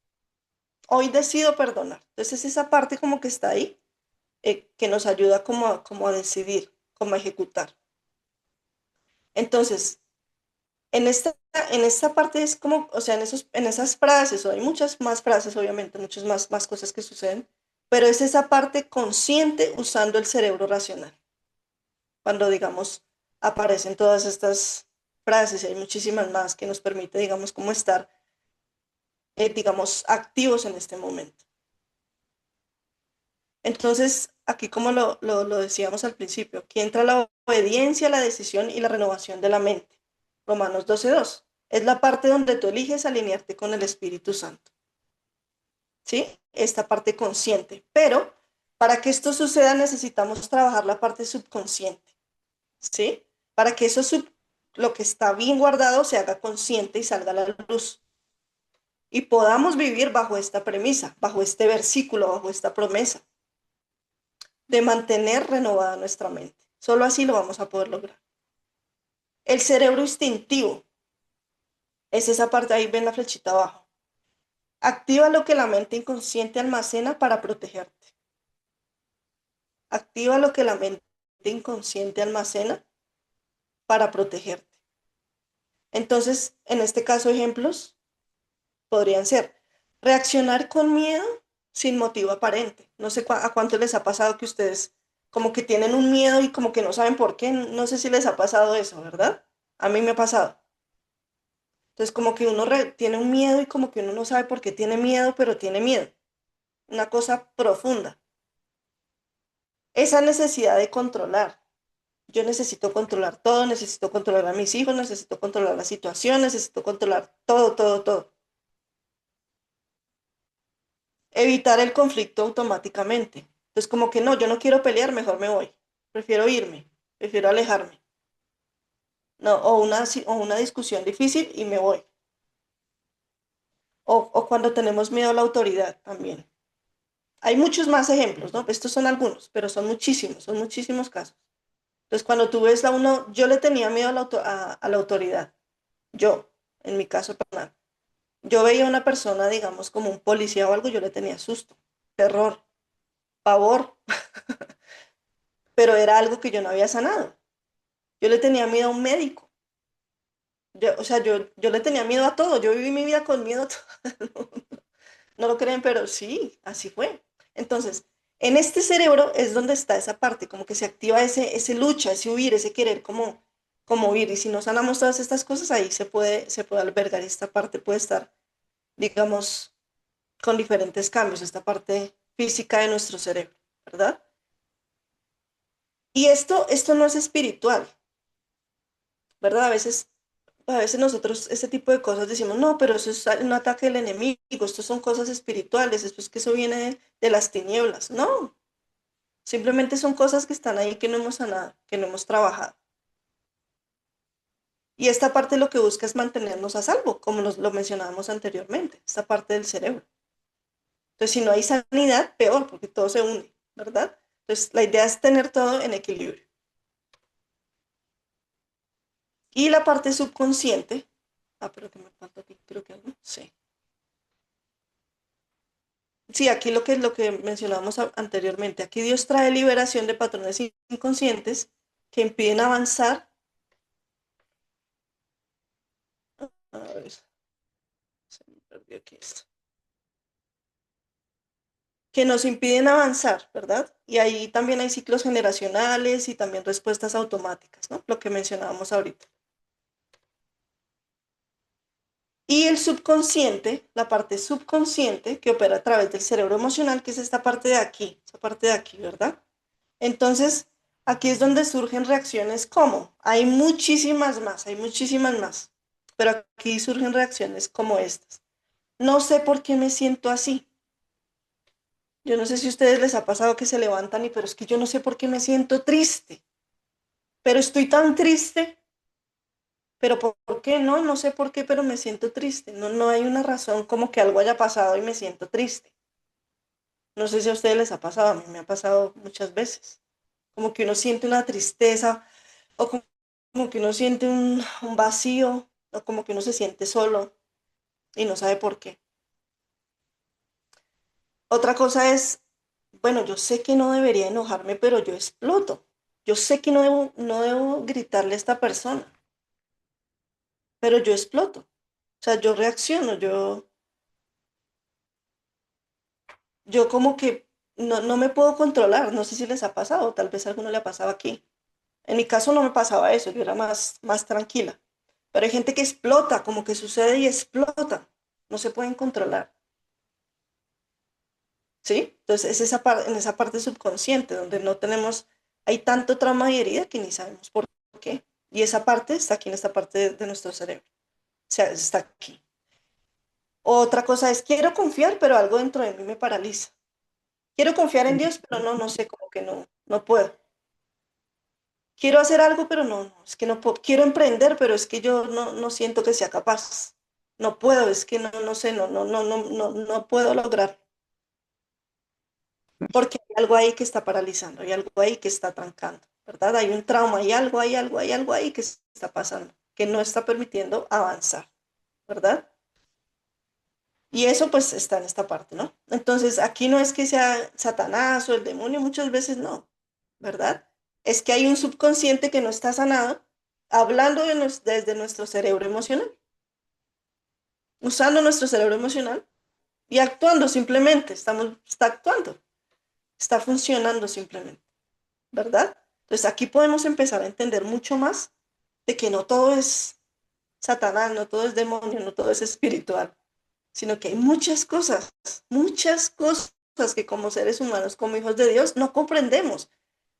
hoy decido perdonar. Entonces, esa parte como que está ahí que nos ayuda como a decidir, como a ejecutar. Entonces, en esta parte es como, o sea, en esas frases, o hay muchas más frases, obviamente, muchas más cosas que suceden, pero es esa parte consciente usando el cerebro racional. Cuando, digamos, aparecen todas estas frases, y hay muchísimas más que nos permite, digamos, como estar, digamos, activos en este momento. Entonces, aquí como lo decíamos al principio, aquí entra la obediencia, la decisión y la renovación de la mente. Romanos 12:2. Es la parte donde tú eliges alinearte con el Espíritu Santo. ¿Sí? Esta parte consciente. Pero para que esto suceda necesitamos trabajar la parte subconsciente. ¿Sí? Para que lo que está bien guardado se haga consciente y salga a la luz. Y podamos vivir bajo esta premisa, bajo este versículo, bajo esta promesa de mantener renovada nuestra mente. Solo así lo vamos a poder lograr. El cerebro instintivo es esa parte, ahí ven la flechita abajo. Activa lo que la mente inconsciente almacena para protegerte. Activa lo que la mente inconsciente almacena para protegerte. Entonces, en este caso, ejemplos podrían ser reaccionar con miedo sin motivo aparente. No sé a cuánto les ha pasado que ustedes como que tienen un miedo y como que no saben por qué. No sé si les ha pasado eso, ¿verdad? A mí me ha pasado. Entonces, como que uno tiene un miedo y como que uno no sabe por qué tiene miedo, pero tiene miedo. Una cosa profunda. Esa necesidad de controlar. Yo necesito controlar todo, necesito controlar a mis hijos, necesito controlar la situación, necesito controlar todo, todo, todo. Evitar el conflicto automáticamente. Entonces, como que no, yo no quiero pelear, mejor me voy. Prefiero irme, prefiero alejarme. No, o una discusión difícil y me voy. O cuando tenemos miedo a la autoridad también. Hay muchos más ejemplos, ¿no? Estos son algunos, pero son muchísimos casos. Entonces, cuando tú ves yo le tenía miedo a la autoridad. Yo, en mi caso personal. Yo veía a una persona, digamos, como un policía o algo, yo le tenía susto, terror, pavor, pero era algo que yo no había sanado. Yo le tenía miedo a un médico. O sea, yo le tenía miedo a todo. Yo viví mi vida con miedo a todo. No lo creen, pero sí, así fue. Entonces, en este cerebro es donde está esa parte, como que se activa ese lucha, ese huir, ese querer como huir. Y si no sanamos todas estas cosas, ahí se puede albergar. Esta parte puede estar, digamos, con diferentes cambios, esta parte física de nuestro cerebro, ¿verdad? Y esto no es espiritual, ¿verdad? A veces nosotros ese tipo de cosas decimos, no, pero eso es un ataque del enemigo, esto son cosas espirituales, esto es que eso viene de las tinieblas. No, simplemente son cosas que están ahí que no hemos sanado, que no hemos trabajado. Y esta parte lo que busca es mantenernos a salvo, como lo mencionábamos anteriormente, esta parte del cerebro. Entonces, si no hay sanidad, peor, porque todo se hunde, ¿verdad? Entonces, la idea es tener todo en equilibrio. Y la parte subconsciente, pero que me falta aquí, creo que no, sí. Sí, aquí lo que mencionábamos anteriormente, aquí Dios trae liberación de patrones inconscientes que impiden avanzar. A ver, se me perdió aquí esto. Que nos impiden avanzar, ¿verdad? Y ahí también hay ciclos generacionales y también respuestas automáticas, ¿no? Lo que mencionábamos ahorita. Y el subconsciente, la parte subconsciente que opera a través del cerebro emocional, que es esta parte de aquí, esa parte de aquí, ¿verdad? Entonces, aquí es donde surgen reacciones como, hay muchísimas más, pero aquí surgen reacciones como estas. No sé por qué me siento así. Yo no sé si a ustedes les ha pasado que se levantan pero es que yo no sé por qué me siento triste, pero estoy tan triste, pero ¿por qué no? No sé por qué, pero me siento triste. No, no hay una razón como que algo haya pasado y me siento triste. No sé si a ustedes les ha pasado, a mí me ha pasado muchas veces. Como que uno siente una tristeza o como que uno siente un vacío o como que uno se siente solo y no sabe por qué. Otra cosa es, bueno, yo sé que no debería enojarme, pero yo exploto. Yo sé que no debo gritarle a esta persona, pero yo exploto. O sea, yo reacciono, yo como que no me puedo controlar. No sé si les ha pasado, tal vez a alguno le ha pasado aquí. En mi caso no me pasaba eso, yo era más tranquila. Pero hay gente que explota, como que sucede y explota. No se pueden controlar. ¿Sí? Entonces es en esa parte subconsciente donde no tenemos, hay tanto trauma y herida que ni sabemos por qué. Y esa parte está aquí en esta parte de nuestro cerebro. O sea, está aquí. Otra cosa es, quiero confiar, pero algo dentro de mí me paraliza. Quiero confiar en Dios, pero no sé, como que no puedo. Quiero hacer algo, pero no, es que no puedo. Quiero emprender, pero es que yo no siento que sea capaz. No puedo, es que no sé, no puedo lograr. porque hay algo ahí que está paralizando, hay algo ahí que está trancando, ¿verdad? Hay un trauma, hay algo ahí que está pasando, que no está permitiendo avanzar, ¿verdad? Y eso pues está en esta parte, ¿no? Entonces aquí no es que sea Satanás o el demonio, muchas veces no, ¿verdad? Es que hay un subconsciente que no está sanado, hablando desde nuestro cerebro emocional, usando nuestro cerebro emocional y actuando simplemente, está actuando, está funcionando simplemente, ¿verdad? Entonces aquí podemos empezar a entender mucho más de que no todo es Satanás, no todo es demonio, no todo es espiritual, sino que hay muchas cosas que como seres humanos, como hijos de Dios, no comprendemos,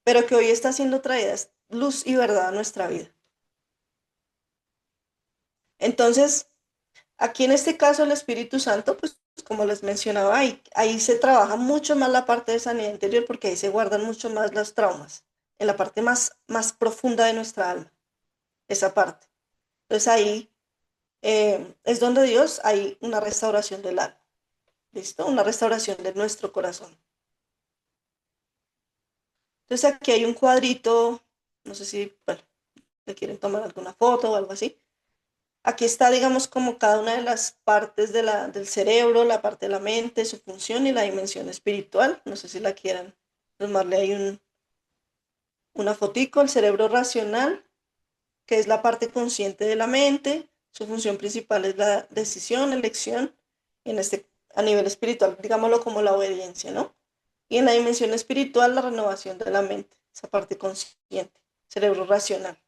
pero que hoy está siendo traídas luz y verdad a nuestra vida. Entonces, aquí en este caso el Espíritu Santo, pues como les mencionaba, ahí se trabaja mucho más la parte de sanidad interior porque ahí se guardan mucho más los traumas, en la parte más profunda de nuestra alma, esa parte. Entonces ahí es donde Dios hay una restauración del alma, ¿listo? Una restauración de nuestro corazón. Entonces aquí hay un cuadrito, no sé si, bueno, le quieren tomar alguna foto o algo así. Aquí está, digamos, como cada una de las partes del cerebro, la parte de la mente, su función y la dimensión espiritual. No sé si la quieran tomarle ahí una fotico. El cerebro racional, que es la parte consciente de la mente. Su función principal es la decisión, elección. Y a nivel espiritual, digámoslo como la obediencia, ¿no? Y en la dimensión espiritual, la renovación de la mente, esa parte consciente, cerebro racional.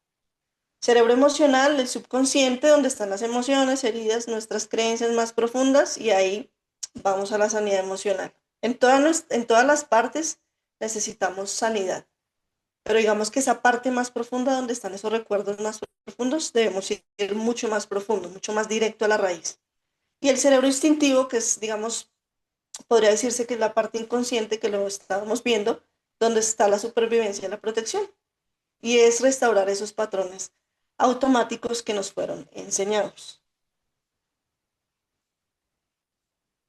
Cerebro emocional, el subconsciente, donde están las emociones, heridas, nuestras creencias más profundas, y ahí vamos a la sanidad emocional. En todas las partes necesitamos sanidad, pero digamos que esa parte más profunda, donde están esos recuerdos más profundos, debemos ir mucho más profundo, mucho más directo a la raíz. Y el cerebro instintivo, que es, digamos, podría decirse que es la parte inconsciente que lo estábamos viendo, donde está la supervivencia y la protección, y es restaurar esos patrones automáticos que nos fueron enseñados.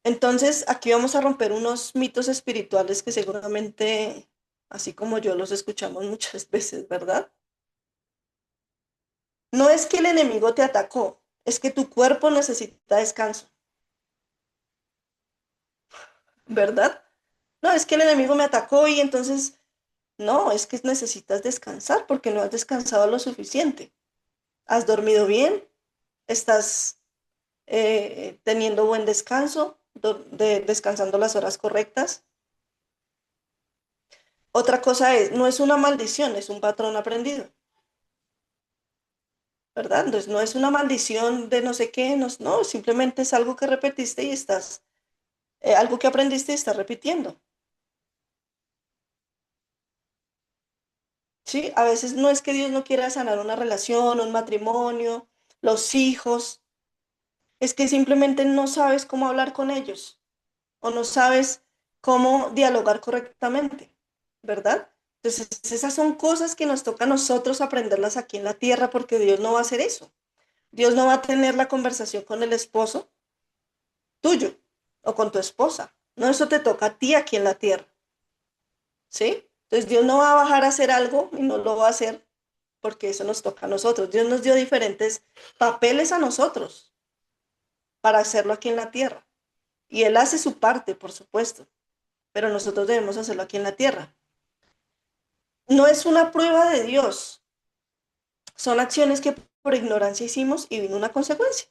Entonces, aquí vamos a romper unos mitos espirituales que seguramente, así como yo, los escuchamos muchas veces, ¿verdad? No es que el enemigo te atacó, es que tu cuerpo necesita descanso, ¿verdad? No, es que el enemigo me atacó y entonces, no, es que necesitas descansar porque no has descansado lo suficiente. ¿Has dormido bien? ¿Estás teniendo buen descanso, descansando las horas correctas? Otra cosa es, no es una maldición, es un patrón aprendido, ¿verdad? Entonces no es una maldición de no sé qué, no, no, simplemente es algo que repetiste y algo que aprendiste y estás repitiendo, ¿sí? A veces no es que Dios no quiera sanar una relación, un matrimonio, los hijos, es que simplemente no sabes cómo hablar con ellos o no sabes cómo dialogar correctamente, ¿verdad? Entonces, esas son cosas que nos toca a nosotros aprenderlas aquí en la tierra porque Dios no va a hacer eso. Dios no va a tener la conversación con el esposo tuyo o con tu esposa. No, eso te toca a ti aquí en la tierra, ¿sí? Entonces, Dios no va a bajar a hacer algo y no lo va a hacer porque eso nos toca a nosotros. Dios nos dio diferentes papeles a nosotros para hacerlo aquí en la tierra. Y Él hace su parte, por supuesto, pero nosotros debemos hacerlo aquí en la tierra. No es una prueba de Dios, son acciones que por ignorancia hicimos y vino una consecuencia.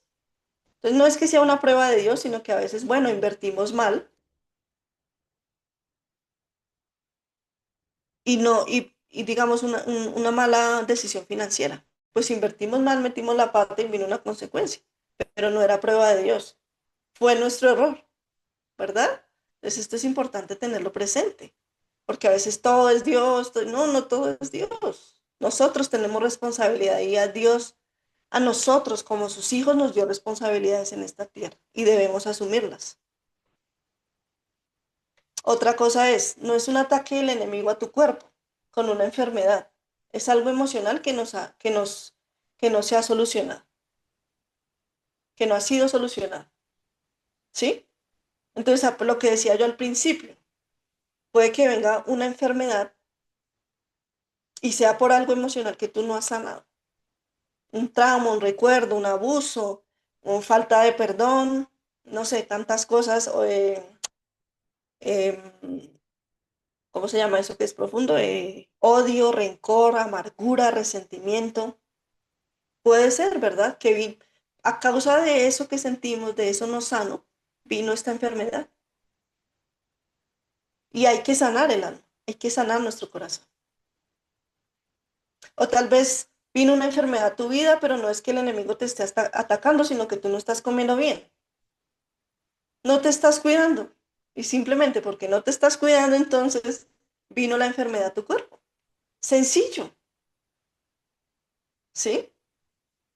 Entonces no es que sea una prueba de Dios, sino que a veces, bueno, invertimos mal y no, y digamos una mala decisión financiera. Pues invertimos mal, metimos la pata y vino una consecuencia, pero no era prueba de Dios, fue nuestro error, ¿verdad? Entonces esto es importante tenerlo presente, porque a veces todo es Dios, no, no todo es Dios. Nosotros tenemos responsabilidad y a Dios, a nosotros como sus hijos nos dio responsabilidades en esta tierra y debemos asumirlas. Otra cosa es, no es un ataque del enemigo a tu cuerpo con una enfermedad, es algo emocional que no se ha solucionado, que no ha sido solucionado, ¿sí? Entonces, lo que decía yo al principio, puede que venga una enfermedad y sea por algo emocional que tú no has sanado. Un trauma, un recuerdo, un abuso, una falta de perdón, no sé, tantas cosas. Em, ¿Cómo se llama eso que es profundo? Odio, rencor, amargura, resentimiento. Puede ser, ¿verdad? A causa de eso que sentimos, de eso no sano, vino esta enfermedad. Y hay que sanar el alma, hay que sanar nuestro corazón. O tal vez vino una enfermedad a tu vida, pero no es que el enemigo te esté atacando, sino que tú no estás comiendo bien. No te estás cuidando. Y simplemente porque no te estás cuidando, entonces vino la enfermedad a tu cuerpo. Sencillo, ¿sí?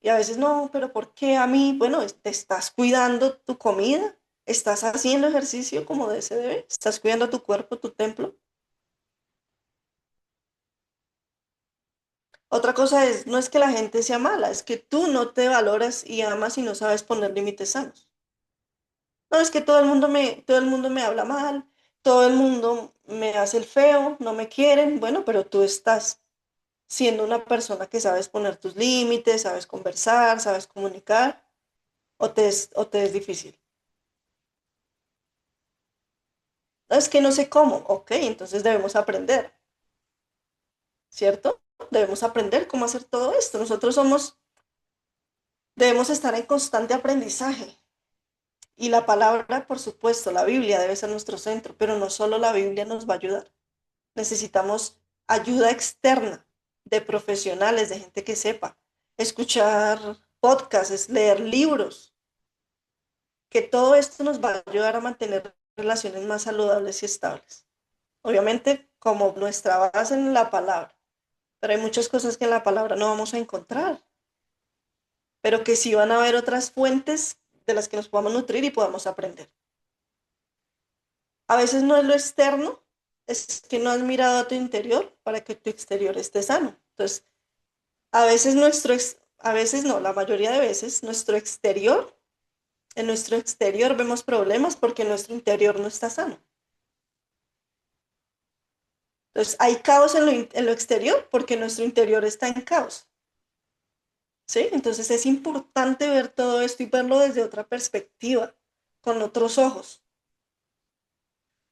Y a veces no, pero ¿por qué a mí? Bueno, te estás cuidando tu comida, estás haciendo ejercicio como se debe, estás cuidando tu cuerpo, tu templo. Otra cosa es, no es que la gente sea mala, es que tú no te valoras y amas y no sabes poner límites sanos. No, es que todo el mundo me habla mal, todo el mundo me hace el feo, no me quieren. Bueno, pero tú estás siendo una persona que sabes poner tus límites, sabes conversar, sabes comunicar, o te es difícil. No, es que no sé cómo. Ok, entonces debemos aprender, ¿cierto? Debemos aprender cómo hacer todo esto. Debemos estar en constante aprendizaje. Y la palabra, por supuesto, la Biblia debe ser nuestro centro, pero no solo la Biblia nos va a ayudar. Necesitamos ayuda externa de profesionales, de gente que sepa, escuchar podcasts, leer libros, que todo esto nos va a ayudar a mantener relaciones más saludables y estables. Obviamente, como nuestra base en la palabra, pero hay muchas cosas que en la palabra no vamos a encontrar, pero que sí van a haber otras fuentes de las que nos podamos nutrir y podamos aprender. A veces no es lo externo, es que no has mirado a tu interior para que tu exterior esté sano. Entonces, a veces no, la mayoría de veces, en nuestro exterior vemos problemas porque nuestro interior no está sano. Entonces, hay caos en lo exterior porque nuestro interior está en caos. ¿Sí? Entonces, es importante ver todo esto y verlo desde otra perspectiva, con otros ojos.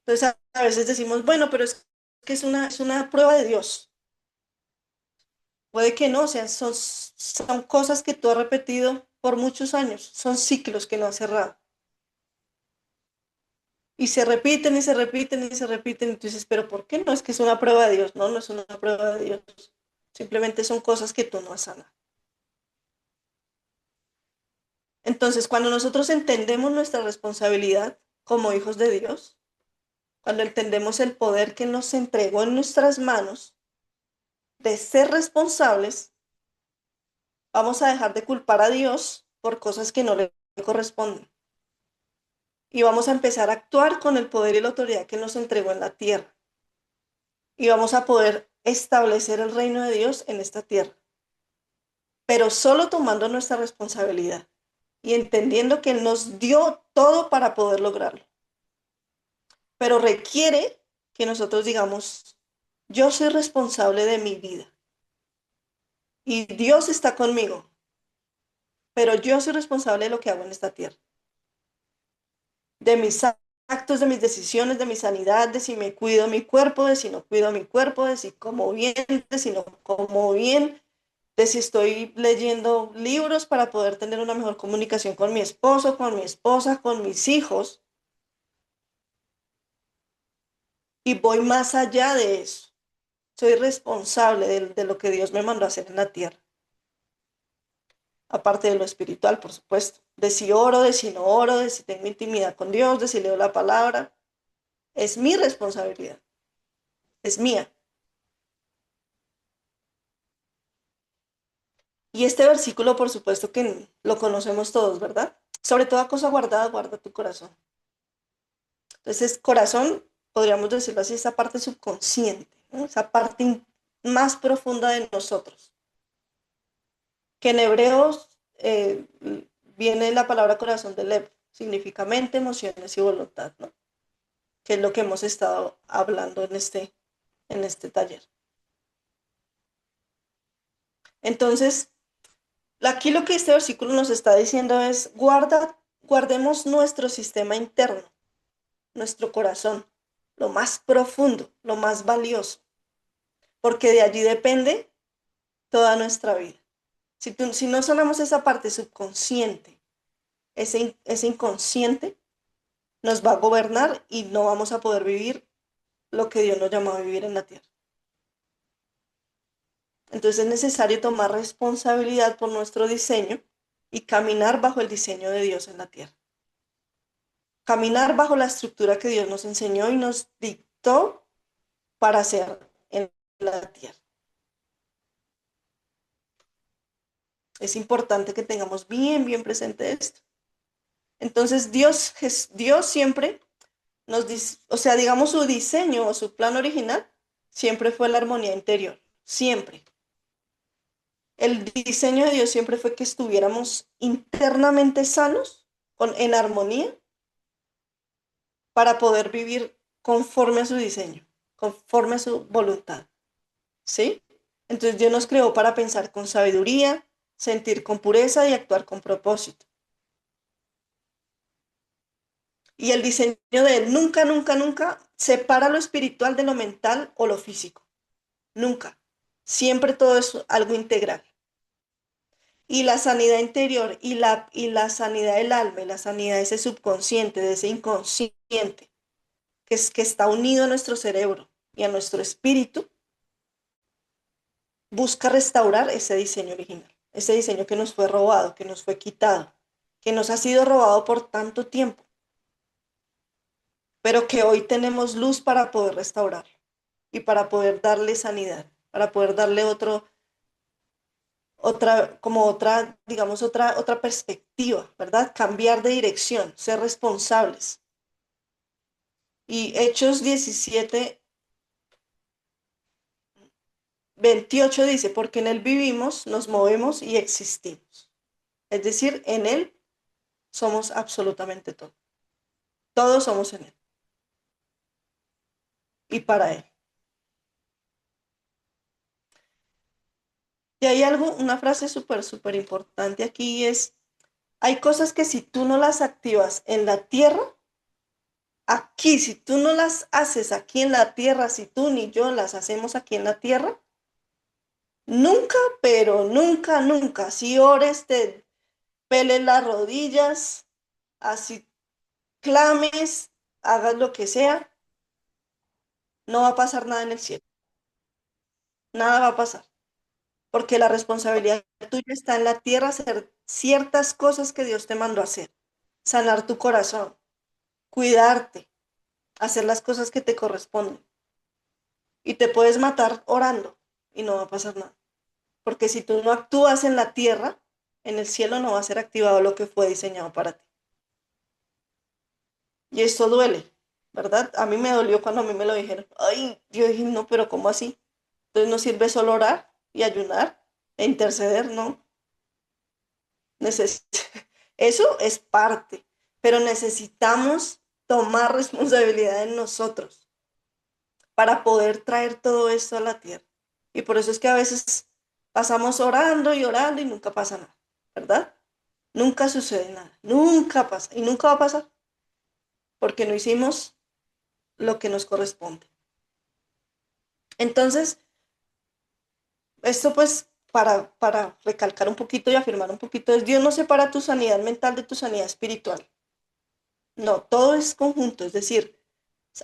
Entonces, a veces decimos, bueno, pero es que es una prueba de Dios. Puede que no, son cosas que tú has repetido por muchos años, son ciclos que no has cerrado. Y se repiten y se repiten y se repiten. Y tú dices, pero ¿por qué no? Es que es una prueba de Dios. No, no es una prueba de Dios. Simplemente son cosas que tú no has sanado. Entonces, cuando nosotros entendemos nuestra responsabilidad como hijos de Dios, cuando entendemos el poder que nos entregó en nuestras manos de ser responsables, vamos a dejar de culpar a Dios por cosas que no le corresponden. Y vamos a empezar a actuar con el poder y la autoridad que nos entregó en la tierra. Y vamos a poder establecer el reino de Dios en esta tierra. Pero solo tomando nuestra responsabilidad y entendiendo que Él nos dio todo para poder lograrlo. Pero requiere que nosotros digamos, yo soy responsable de mi vida y Dios está conmigo, pero yo soy responsable de lo que hago en esta tierra, de mis actos, de mis decisiones, de mi sanidad, de si me cuido mi cuerpo, de si no cuido mi cuerpo, de si como bien, de si no como bien, de si estoy leyendo libros para poder tener una mejor comunicación con mi esposo, con mi esposa, con mis hijos, y voy más allá de eso. Soy responsable de lo que Dios me mandó a hacer en la tierra. Aparte de lo espiritual, por supuesto. De si oro, de si no oro, de si tengo intimidad con Dios, de si leo la palabra. Es mi responsabilidad. Es mía. Y este versículo, por supuesto que lo conocemos todos, ¿verdad? Sobre toda cosa guardada, guarda tu corazón. Entonces, corazón, podríamos decirlo así, esa parte subconsciente, ¿no? Esa parte más profunda de nosotros. Que en hebreos viene la palabra corazón de lev, significa mente, emociones y voluntad, ¿no? que es lo que hemos estado hablando en este taller. Entonces, aquí lo que este versículo nos está diciendo es, guardemos nuestro sistema interno, nuestro corazón, lo más profundo, lo más valioso, porque de allí depende toda nuestra vida. Si no sanamos esa parte subconsciente, ese inconsciente nos va a gobernar y no vamos a poder vivir lo que Dios nos llamó a vivir en la tierra. Entonces es necesario tomar responsabilidad por nuestro diseño y caminar bajo el diseño de Dios en la tierra. Caminar bajo la estructura que Dios nos enseñó y nos dictó para hacer en la tierra. Es importante que tengamos bien presente esto. Entonces Dios siempre nos dice, o sea, digamos su diseño o su plan original siempre fue la armonía interior, siempre. El diseño de Dios siempre fue que estuviéramos internamente sanos, en armonía, para poder vivir conforme a su diseño, conforme a su voluntad. ¿Sí? Entonces Dios nos creó para pensar con sabiduría, sentir con pureza y actuar con propósito. Y el diseño de Él nunca separa lo espiritual de lo mental o lo físico. Nunca. Siempre todo es algo integral. Y la sanidad interior y la sanidad del alma y la sanidad de ese subconsciente, de ese inconsciente, que está unido a nuestro cerebro y a nuestro espíritu, busca restaurar ese diseño original, ese diseño que nos fue robado, que nos fue quitado, que nos ha sido robado por tanto tiempo, pero que hoy tenemos luz para poder restaurarlo y para poder darle sanidad, para poder darle otra perspectiva, ¿verdad? Cambiar de dirección, ser responsables. Y Hechos 17:28 dice, porque en Él vivimos, nos movemos y existimos. Es decir, en Él somos absolutamente todo. Todos somos en Él. Y para Él. Y hay una frase súper importante aquí es, hay cosas que si tú no las activas en la tierra, aquí, si tú no las haces aquí en la tierra, si tú ni yo las hacemos aquí en la tierra, nunca, pero nunca, si ores, te peles las rodillas, así clames, hagas lo que sea, no va a pasar nada en el cielo. Nada va a pasar. Porque la responsabilidad tuya está en la tierra, hacer ciertas cosas que Dios te mandó a hacer. Sanar tu corazón, cuidarte, hacer las cosas que te corresponden. Y te puedes matar orando y no va a pasar nada. Porque si tú no actúas en la tierra, en el cielo no va a ser activado lo que fue diseñado para ti. Y esto duele, ¿verdad? A mí me dolió cuando a mí me lo dijeron. Ay, yo dije, no, pero ¿cómo así? Entonces no sirve solo orar y ayunar e interceder, ¿no? Eso es parte, pero necesitamos tomar responsabilidad en nosotros para poder traer todo esto a la tierra. Y por eso es que a veces pasamos orando y nunca pasa nada, ¿verdad? Nunca sucede nada, nunca pasa y nunca va a pasar porque no hicimos lo que nos corresponde. Entonces, esto pues para recalcar un poquito y afirmar un poquito es Dios no separa tu sanidad mental de tu sanidad espiritual. No, todo es conjunto, es decir,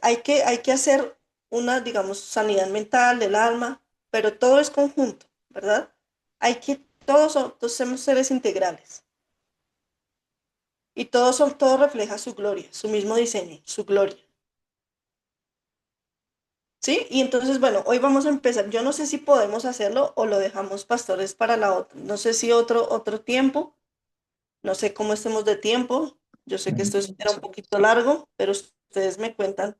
hay que hacer una, digamos, sanidad mental del alma, pero todo es conjunto, ¿verdad? Todos somos seres integrales y todo refleja su gloria, su mismo diseño, su gloria. ¿Sí? Y entonces, bueno, hoy vamos a empezar. Yo no sé si podemos hacerlo o lo dejamos, pastores, para la otra. No sé si otro tiempo. No sé cómo estemos de tiempo. Yo sé que esto era un poquito largo, pero ustedes me cuentan.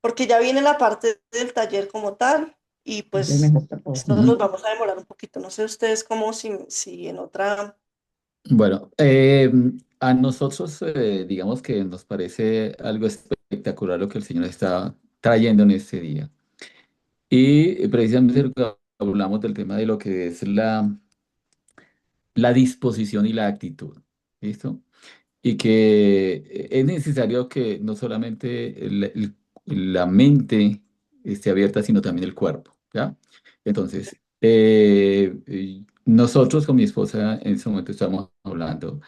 Porque ya viene la parte del taller como tal y pues esto nos vamos a demorar un poquito. No sé ustedes cómo si en otra Bueno, a nosotros digamos que nos parece algo espectacular lo que el Señor está trayendo en este día. Y precisamente lo que hablamos del tema de lo que es la disposición y la actitud. ¿Listo? Y que es necesario que no solamente la mente esté abierta, sino también el cuerpo, ¿ya? Entonces, nosotros con mi esposa en ese momento estamos hablando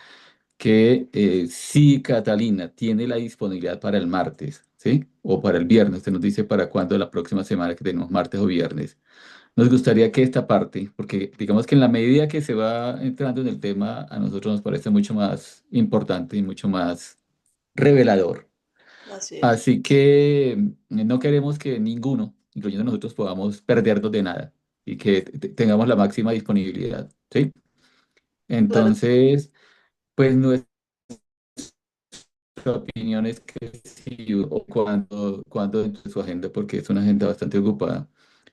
que si Catalina tiene la disponibilidad para el martes, ¿sí? O para el viernes, usted nos dice para cuándo la próxima semana que tenemos martes o viernes. Nos gustaría que esta parte, porque digamos que en la medida que se va entrando en el tema, a nosotros nos parece mucho más importante y mucho más revelador. Así es. Así que no queremos que ninguno, incluyendo nosotros, podamos perdernos de nada y que tengamos la máxima disponibilidad, ¿sí? Claro, Entonces, pues nuestra opinión es que sí, o cuando dentro de su agenda, porque es una agenda bastante ocupada,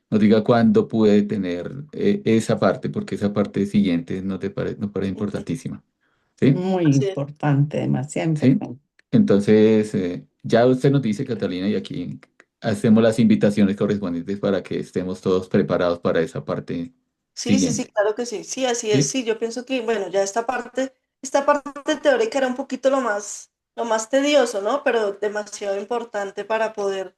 nos diga cuándo puede tener esa parte, porque esa parte siguiente nos parece importantísima. ¿Sí? Muy así es. importante, demasiado ¿Sí? importante. Entonces, ya usted nos dice, Catalina, y aquí hacemos las invitaciones correspondientes para que estemos todos preparados para esa parte Sí, sí, sí, siguiente. claro que sí. Sí, así es. ¿Sí? Sí, yo pienso que, bueno, ya esta parte teórica era un poquito lo más tedioso, ¿no? Pero demasiado importante para poder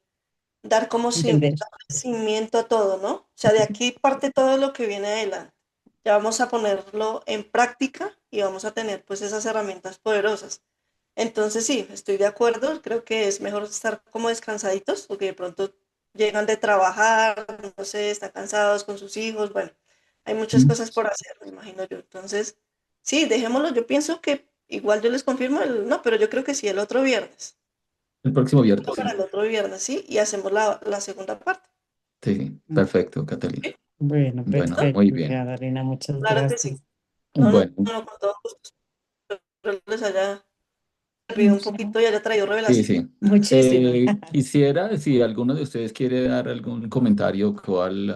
dar como Entender. darle cimiento a todo, ¿no? O sea, de aquí parte todo lo que viene adelante. Ya vamos a ponerlo en práctica y vamos a tener pues esas herramientas poderosas. Entonces sí, estoy de acuerdo, creo que es mejor estar como descansaditos, porque de pronto llegan de trabajar, no sé, están cansados con sus hijos, bueno, hay muchas ¿Mm? cosas por hacer, me imagino yo. Entonces, sí, dejémoslo, yo pienso que igual yo les confirmo, no, pero yo creo que sí, el otro viernes. El próximo viernes, Para sí. el otro viernes, sí, y hacemos la segunda parte. Sí, sí. Perfecto, Catalina. ¿Sí? Bueno, Bueno, ¿Listo? muy perfecto, bien. Carolina, muchas Claro que sí. gracias. No, no, Bueno, no, con todo gusto. Espero les haya servido un poquito y haya traído sí, revelación. sí. Muchísimas. Quisiera, si alguno de ustedes quiere dar algún comentario, cuál